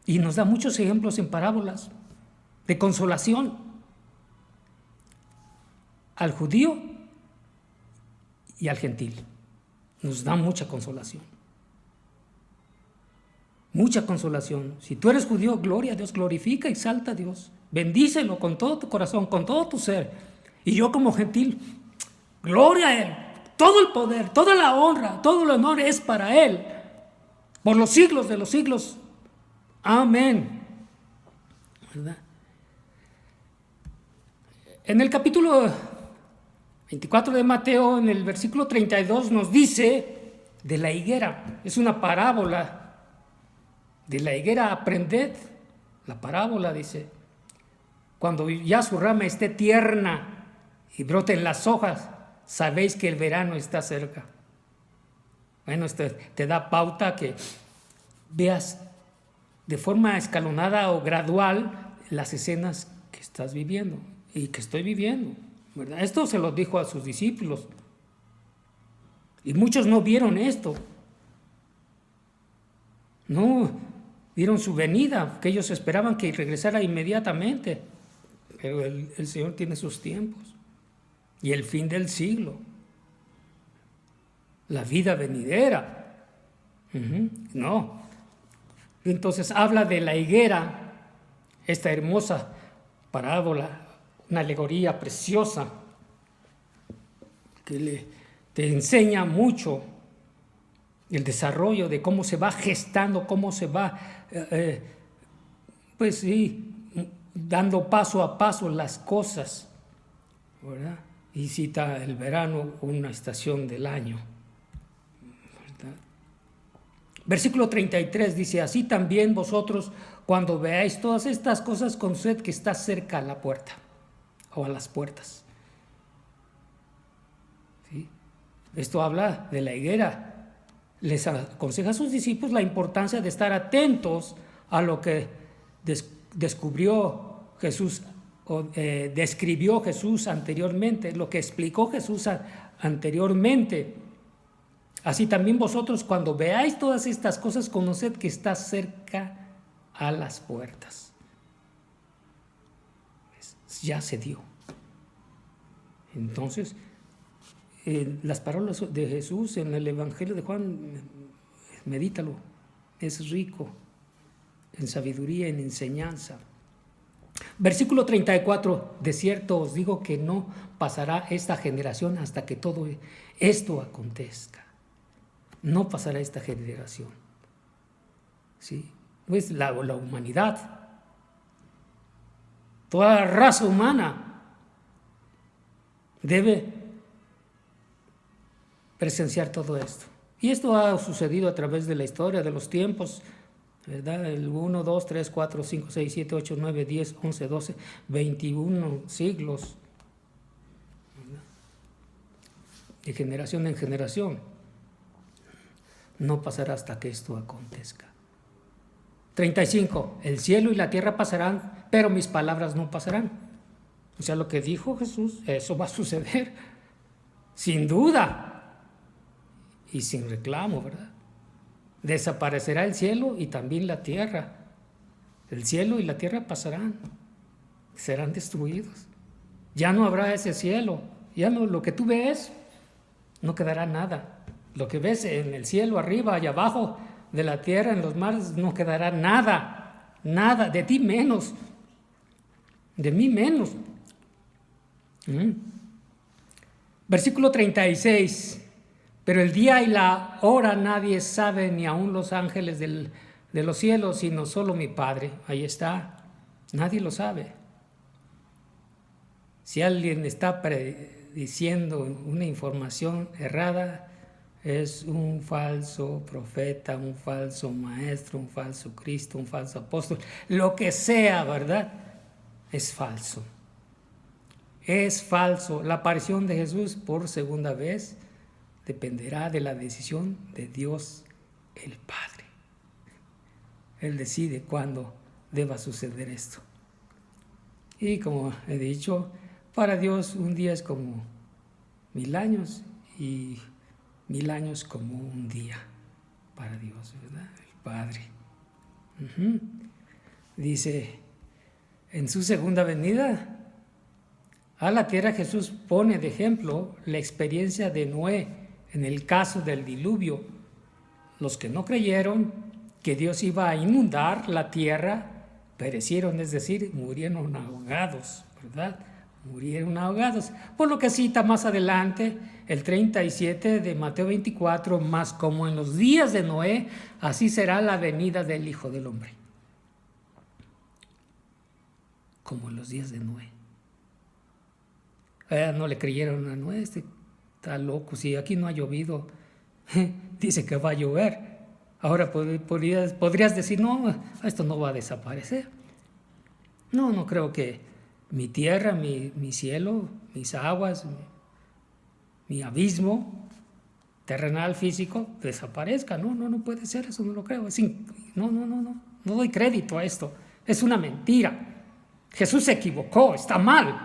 Y nos da muchos ejemplos en parábolas de consolación al judío y al gentil. Nos da mucha consolación. Mucha consolación. Si tú eres judío, gloria a Dios, glorifica y exalta a Dios. Bendícelo con todo tu corazón, con todo tu ser. Y yo como gentil, gloria a Él. Todo el poder, toda la honra, todo el honor es para Él. Por los siglos de los siglos. Amén. ¿Verdad? En el capítulo 24 de Mateo, en el versículo 32, nos dice de la higuera. Es una parábola. De la higuera aprended. La parábola dice, cuando ya su rama esté tierna y broten las hojas, sabéis que el verano está cerca. Bueno, esto te da pauta que veas de forma escalonada o gradual las escenas que estás viviendo y que estoy viviendo, ¿verdad? Esto se lo dijo a sus discípulos y muchos no vieron esto, no vieron su venida, que ellos esperaban que regresara inmediatamente, pero el Señor tiene sus tiempos y el fin del siglo, la vida venidera. No. Entonces habla de la higuera, esta hermosa parábola, una alegoría preciosa que te enseña mucho el desarrollo de cómo se va gestando, cómo se va, pues sí, dando paso a paso las cosas, ¿verdad? Y cita el verano, una estación del año, ¿verdad? Versículo 33 dice, así también vosotros cuando veáis todas estas cosas, conoced que está cerca a la puerta o a las puertas. ¿Sí? Esto habla de la higuera. Les aconseja a sus discípulos la importancia de estar atentos a lo que descubrió Jesús o describió Jesús anteriormente, lo que explicó Jesús anteriormente. Así también vosotros cuando veáis todas estas cosas, conoced que está cerca a las puertas. Ya se dio. Entonces, las palabras de Jesús en el Evangelio de Juan, medítalo, es rico en sabiduría, en enseñanza. Versículo 34, de cierto os digo que no pasará esta generación hasta que todo esto acontezca. No pasará esta generación. ¿Sí? Pues la humanidad, toda la raza humana debe presenciar todo esto. Y esto ha sucedido a través de la historia, de los tiempos, ¿verdad? El 1, 2, 3, 4, 5, 6, 7, 8, 9, 10, 11, 12, 21 siglos, ¿verdad? De generación en generación. No pasará hasta que esto acontezca. 35. El cielo y la tierra pasarán, pero mis palabras no pasarán. O sea, lo que dijo Jesús, eso va a suceder, sin duda y sin reclamo, ¿verdad? Desaparecerá el cielo y también la tierra. El cielo y la tierra pasarán, serán destruidos. Ya no habrá ese cielo, ya no, lo que tú ves no quedará nada. Lo que ves en el cielo, arriba y abajo de la tierra, en los mares, no quedará nada, nada, de ti menos, de mí menos. Versículo 36. Pero el día y la hora nadie sabe, ni aun los ángeles de los cielos, sino solo mi Padre. Ahí está, nadie lo sabe. Si alguien está prediciendo una información errada, es un falso profeta, un falso maestro, un falso Cristo, un falso apóstol, lo que sea, ¿verdad? Es falso. Es falso. La aparición de Jesús por segunda vez dependerá de la decisión de Dios el Padre. Él decide cuándo deba suceder esto. Y como he dicho, para Dios un día es como 1000 años y 1000 años como un día para Dios, ¿verdad? El Padre. Dice, en su segunda venida a la tierra Jesús pone de ejemplo la experiencia de Noé en el caso del diluvio. Los que no creyeron que Dios iba a inundar la tierra perecieron, es decir, murieron ahogados, ¿verdad? Murieron ahogados. Por lo que cita más adelante el 37 de Mateo 24, más como en los días de Noé, así será la venida del Hijo del Hombre. Como en los días de Noé. No le creyeron a Noé, está loco, si aquí no ha llovido, dice que va a llover. Ahora podrías decir, no, esto no va a desaparecer. No creo que mi tierra, mi cielo, mis aguas, mi abismo terrenal, físico, desaparezca. No puede ser, eso no lo creo. No doy crédito a esto. Es una mentira. Jesús se equivocó, está mal.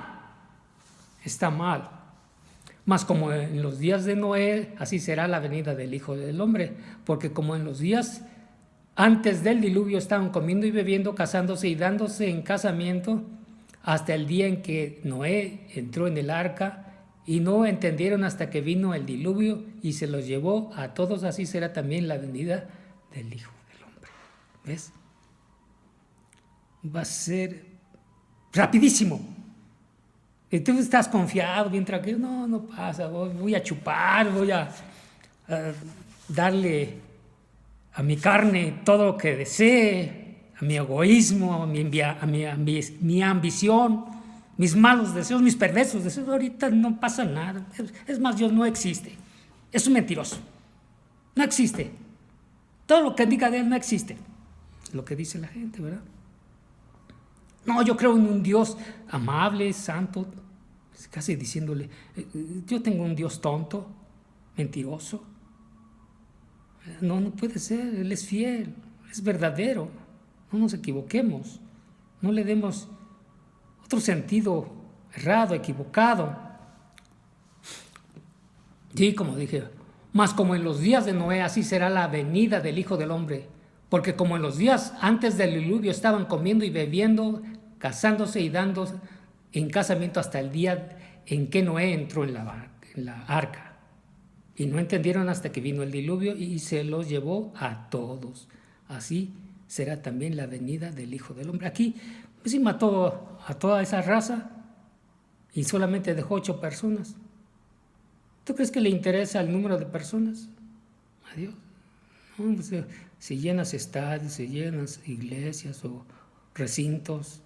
Mas como en los días de Noé, así será la venida del Hijo del Hombre, porque como en los días antes del diluvio estaban comiendo y bebiendo, casándose y dándose en casamiento, hasta el día en que Noé entró en el arca, y no entendieron hasta que vino el diluvio y se los llevó a todos, así será también la venida del Hijo del Hombre. ¿Ves? Va a ser rapidísimo. Y tú estás confiado, bien tranquilo, no pasa, voy a chupar, voy a darle a mi carne todo lo que desee, a mi egoísmo, a mi ambición, mis malos deseos, mis perversos deseos. Ahorita no pasa nada. Es más, Dios no existe. Es un mentiroso. No existe. Todo lo que diga de Él no existe. Lo que dice la gente, ¿verdad? No, yo creo en un Dios amable, santo, casi diciéndole, yo tengo un Dios tonto, mentiroso. No puede ser, Él es fiel, es verdadero. No nos equivoquemos, no le demos otro sentido errado, equivocado. Sí, como dije, mas como en los días de Noé, así será la venida del Hijo del Hombre. Porque como en los días antes del diluvio estaban comiendo y bebiendo, casándose y dándose en casamiento hasta el día en que Noé entró en la arca. Y no entendieron hasta que vino el diluvio y se los llevó a todos. Así será también la venida del Hijo del Hombre. Aquí pues sí mató a toda esa raza y solamente dejó 8 personas. ¿Tú crees que le interesa el número de personas? A Dios. No, pues, si llenas estadios, si llenas iglesias o recintos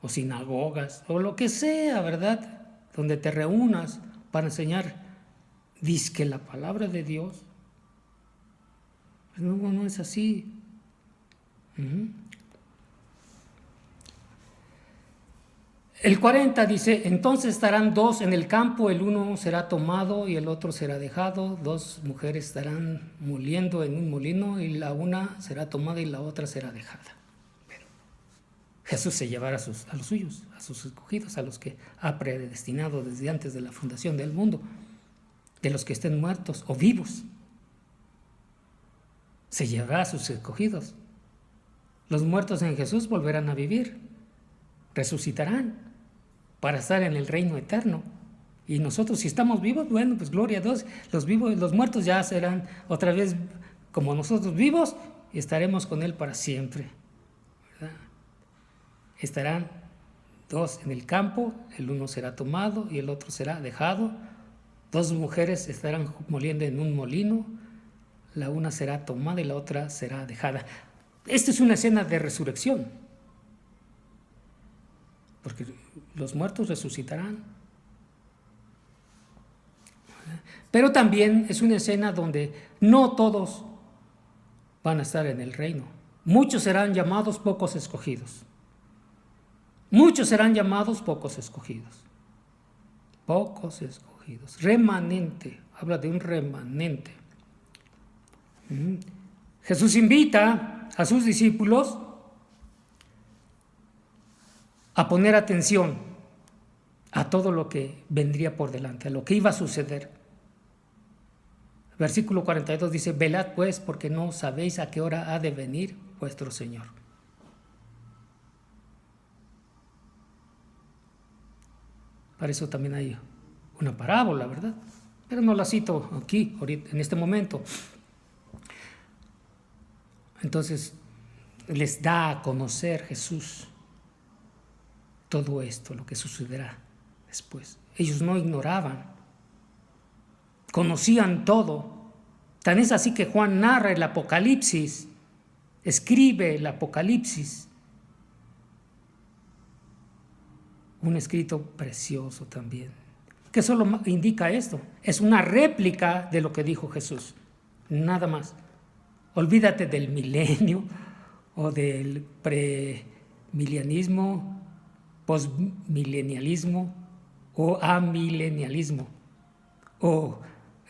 o sinagogas o lo que sea, ¿verdad? Donde te reúnas para enseñar dizque la palabra de Dios. Pues no es así. El 40 dice, entonces estarán 2 en el campo, el uno será tomado y el otro será dejado, 2 mujeres estarán moliendo en un molino y la una será tomada y la otra será dejada. Bueno, Jesús se llevará a los suyos, a sus escogidos, a los que ha predestinado desde antes de la fundación del mundo, de los que estén muertos o vivos. Se llevará a sus escogidos. Los muertos en Jesús volverán a vivir, resucitarán para estar en el reino eterno. Y nosotros, si estamos vivos, bueno, pues gloria a Dios. Los muertos ya serán otra vez como nosotros vivos y estaremos con Él para siempre, ¿verdad? Estarán 2 en el campo, el uno será tomado y el otro será dejado. 2 mujeres estarán moliendo en un molino, la una será tomada y la otra será dejada. Esta es una escena de resurrección, porque los muertos resucitarán. Pero también es una escena donde no todos van a estar en el reino. Muchos serán llamados, pocos escogidos. Muchos serán llamados, pocos escogidos. Pocos escogidos. Remanente, habla de un remanente. Jesús invita a sus discípulos a poner atención a todo lo que vendría por delante, a lo que iba a suceder. Versículo 42 dice, velad pues, porque no sabéis a qué hora ha de venir vuestro Señor. Para eso también hay una parábola, ¿verdad? Pero no la cito aquí, ahorita, en este momento. Entonces, les da a conocer Jesús todo esto, lo que sucederá después. Ellos no ignoraban, conocían todo. Tan es así que Juan narra el Apocalipsis, escribe el Apocalipsis. Un escrito precioso también, que solo indica esto. Es una réplica de lo que dijo Jesús, nada más. Olvídate del milenio o del premilenialismo, postmilenialismo o amilenialismo o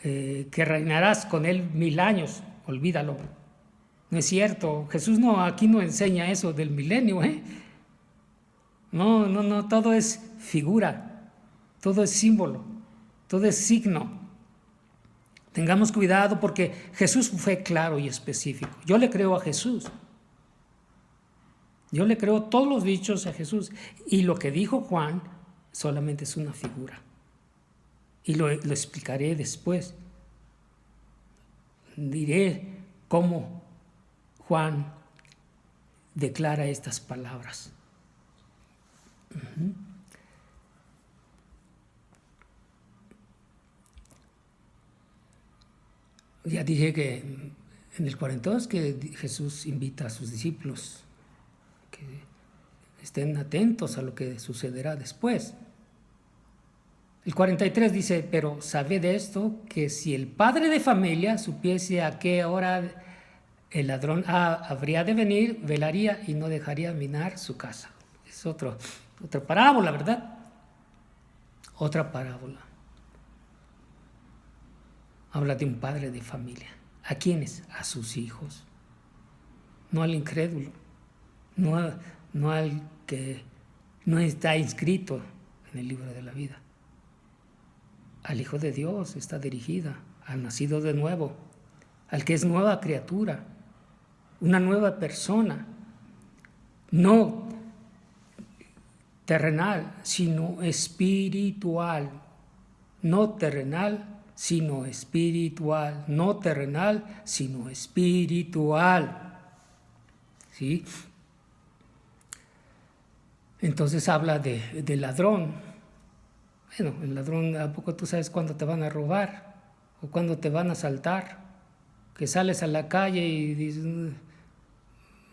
que reinarás con Él 1000 años. Olvídalo. No es cierto. Jesús aquí no enseña eso del milenio. No, todo es figura, todo es símbolo, todo es signo. Tengamos cuidado porque Jesús fue claro y específico. Yo le creo a Jesús. Yo le creo todos los dichos a Jesús. Y lo que dijo Juan solamente es una figura. Y lo explicaré después. Diré cómo Juan declara estas palabras. Ya dije que en el 42 que Jesús invita a sus discípulos que estén atentos a lo que sucederá después. El 43 dice, pero sabed esto, que si el padre de familia supiese a qué hora el ladrón habría de venir, velaría y no dejaría minar su casa. Es otra parábola, ¿verdad? Otra parábola. Habla de un padre de familia. ¿A quiénes? A sus hijos. No al incrédulo. No al que no está inscrito en el libro de la vida. Al Hijo de Dios está dirigida, al nacido de nuevo, al que es nueva criatura, una nueva persona, no terrenal, sino espiritual, no terrenal, sino espiritual, no terrenal, sino espiritual. ¿Sí? Entonces habla de ladrón. Bueno, el ladrón, ¿a poco tú sabes cuándo te van a robar o cuándo te van a asaltar? Que sales a la calle y dices,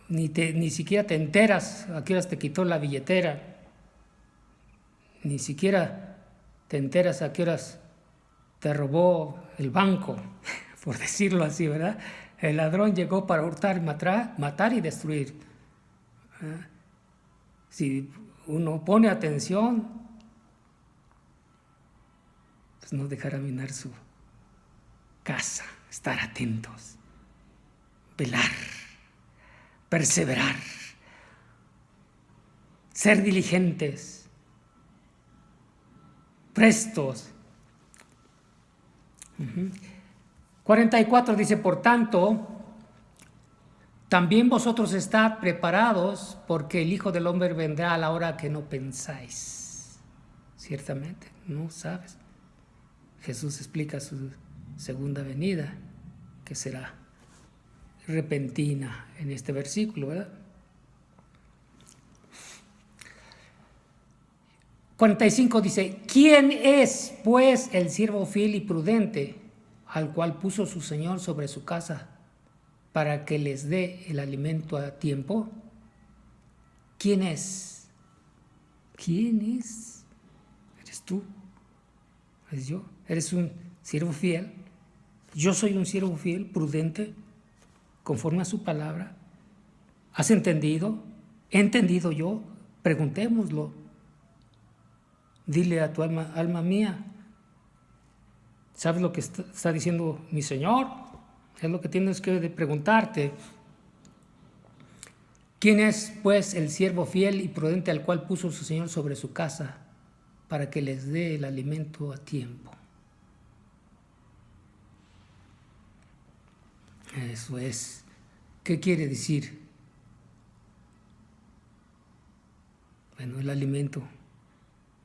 ni siquiera te enteras a qué horas te quitó la billetera, ni siquiera te enteras a qué horas te robó el banco, por decirlo así, ¿verdad? El ladrón llegó para hurtar, matar y destruir. Si uno pone atención, pues no dejará minar su casa. Estar atentos, velar, perseverar, ser diligentes, prestos. 44 dice, por tanto, también vosotros estad preparados, porque el Hijo del Hombre vendrá a la hora que no pensáis. Ciertamente, no sabes. Jesús explica su segunda venida, que será repentina en este versículo, ¿verdad? 45 dice, ¿quién es, pues, el siervo fiel y prudente, al cual puso su Señor sobre su casa, para que les dé el alimento a tiempo? ¿Quién es? ¿Quién es? ¿Eres tú? ¿Eres yo? ¿Eres un siervo fiel? Yo soy un siervo fiel, prudente, conforme a su palabra. ¿Has entendido? ¿He entendido yo? Preguntémoslo. Dile a tu alma mía, ¿sabes lo que está diciendo mi Señor? Es lo que tienes que preguntarte. ¿Quién es, pues, el siervo fiel y prudente al cual puso su Señor sobre su casa para que les dé el alimento a tiempo? Eso es. ¿Qué quiere decir? Bueno, el alimento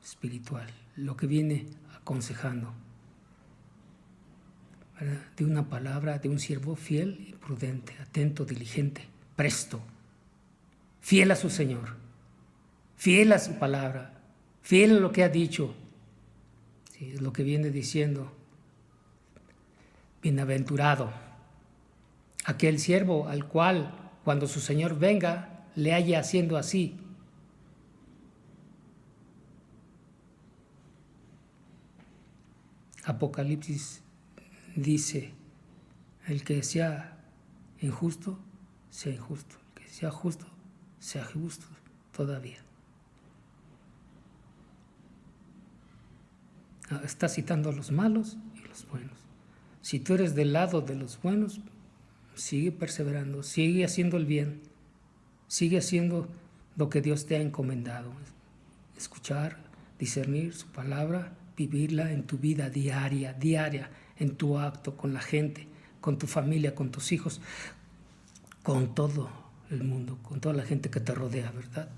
espiritual, lo que viene aconsejando, ¿verdad? De una palabra, de un siervo fiel y prudente, atento, diligente, presto, fiel a su Señor, fiel a su palabra, fiel a lo que ha dicho. Sí, es lo que viene diciendo. Bienaventurado aquel siervo al cual, cuando su Señor venga, le haya haciendo así. Apocalipsis dice, el que sea injusto, sea injusto. El que sea justo, sea justo todavía. Está citando a los malos y los buenos. Si tú eres del lado de los buenos, sigue perseverando, sigue haciendo el bien, sigue haciendo lo que Dios te ha encomendado. Escuchar, discernir su palabra, vivirla en tu vida diaria, en tu acto, con la gente, con tu familia, con tus hijos, con todo el mundo, con toda la gente que te rodea, ¿verdad?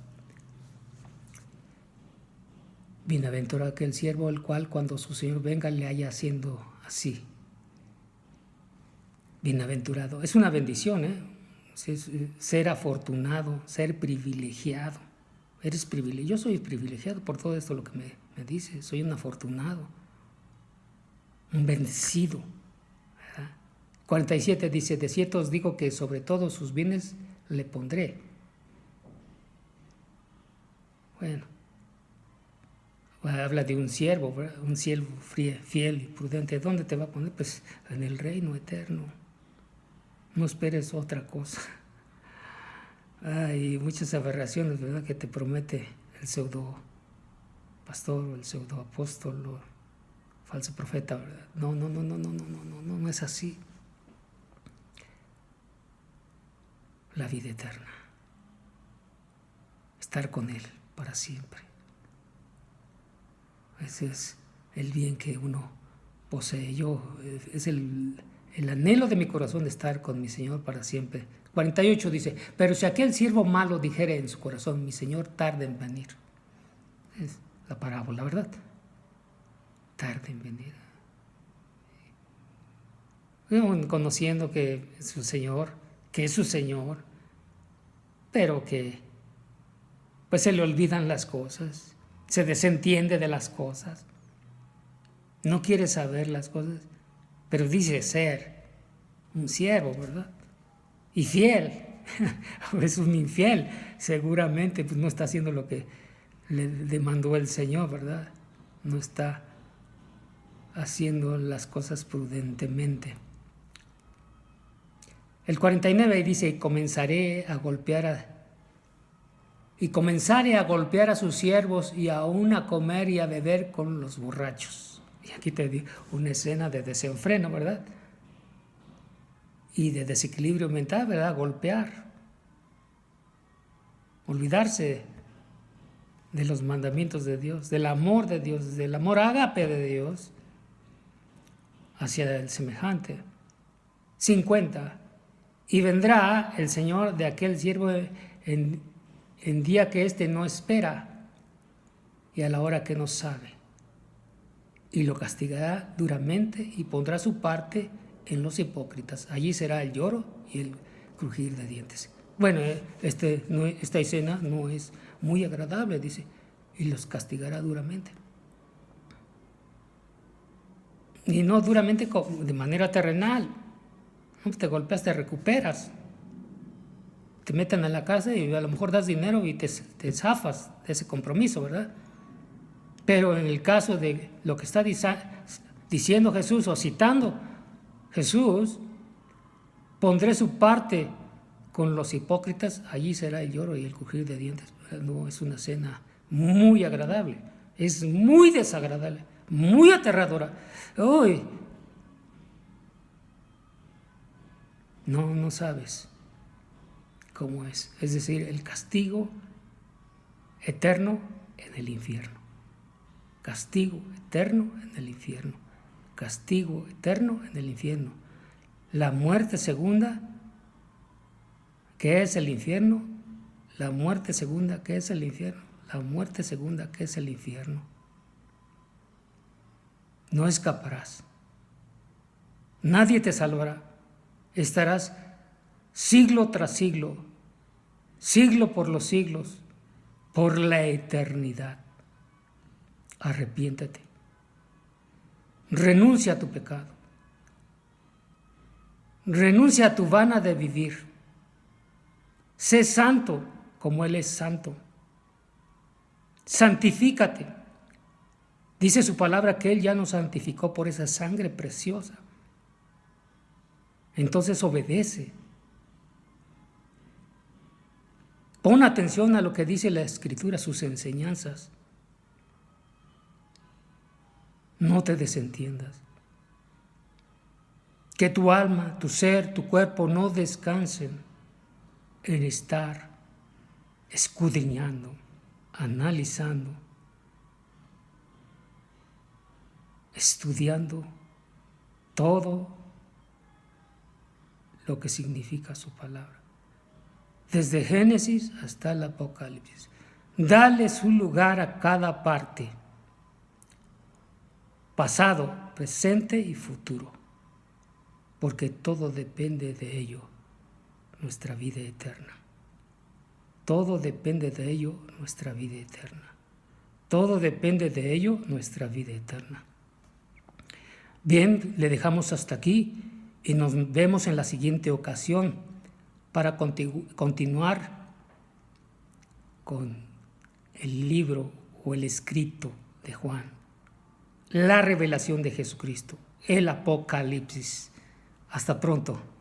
Bienaventurado aquel siervo el cual cuando su Señor venga le haya haciendo así. Bienaventurado. Es una bendición, ser afortunado, ser privilegiado. Eres privilegiado. Yo soy privilegiado por todo esto lo que me dice. Soy un afortunado, un bendecido. ¿Verdad? 47 dice, de cierto os digo que sobre todos sus bienes le pondré. Bueno, habla de un siervo, ¿verdad? Un siervo fiel y prudente. ¿Dónde te va a poner? Pues en el reino eterno. No esperes otra cosa. Hay muchas aberraciones, ¿verdad?, que te promete el pseudo pastor o el pseudo apóstol o falso profeta, ¿verdad? No es así. La vida eterna. Estar con Él para siempre. Ese es el bien que uno posee. Es el anhelo de mi corazón de estar con mi Señor para siempre. 48 dice, pero si aquel siervo malo dijere en su corazón, mi Señor tarda en venir. Es la parábola, ¿verdad? Tarda en venir. Conociendo que es su Señor, pero que pues se le olvidan las cosas, se desentiende de las cosas, no quiere saber las cosas, pero dice ser un siervo, ¿verdad? Y fiel, es un infiel, seguramente pues no está haciendo lo que le demandó el Señor, ¿verdad? No está haciendo las cosas prudentemente. El 49 dice, y comenzaré a golpear a sus siervos y aún a comer y a beber con los borrachos. Y aquí te digo una escena de desenfreno, ¿verdad? Y de desequilibrio mental, ¿verdad? Golpear. Olvidarse de los mandamientos de Dios, del amor de Dios, del amor ágape de Dios hacia el semejante. 50. Y vendrá el Señor de aquel siervo en día que éste no espera y a la hora que no sabe. Y lo castigará duramente y pondrá su parte en los hipócritas. Allí será el lloro y el crujir de dientes. Bueno, esta escena no es muy agradable, dice, y los castigará duramente. Y no duramente de manera terrenal. Te golpeas, te recuperas. Te meten a la casa y a lo mejor das dinero y te zafas de ese compromiso, ¿verdad? Pero en el caso de lo que está diciendo Jesús o citando Jesús, pondré su parte con los hipócritas, allí será el lloro y el crujir de dientes. No es una escena muy agradable, es muy desagradable, muy aterradora. ¡Uy! No sabes cómo es. Es decir, el castigo eterno en el infierno. Castigo eterno en el infierno. Castigo eterno en el infierno. La muerte segunda, ¿qué es el infierno? La muerte segunda, ¿qué es el infierno? La muerte segunda, ¿qué es el infierno? No escaparás. Nadie te salvará. Estarás siglo tras siglo, siglo por los siglos, por la eternidad. Arrepiéntete. Renuncia a tu pecado. Renuncia a tu vana de vivir. Sé santo como Él es santo. Santifícate. Dice su palabra que Él ya nos santificó por esa sangre preciosa. Entonces obedece. Pon atención a lo que dice la Escritura, sus enseñanzas. No te desentiendas. Que tu alma, tu ser, tu cuerpo no descansen en estar escudriñando, analizando, estudiando todo lo que significa su palabra. Desde Génesis hasta el Apocalipsis. Dale su lugar a cada parte, pasado, presente y futuro, porque todo depende de ello, nuestra vida eterna. Todo depende de ello, nuestra vida eterna. Todo depende de ello, nuestra vida eterna. Bien, le dejamos hasta aquí y nos vemos en la siguiente ocasión para continuar con el libro o el escrito de Juan, la revelación de Jesucristo, el Apocalipsis. Hasta pronto.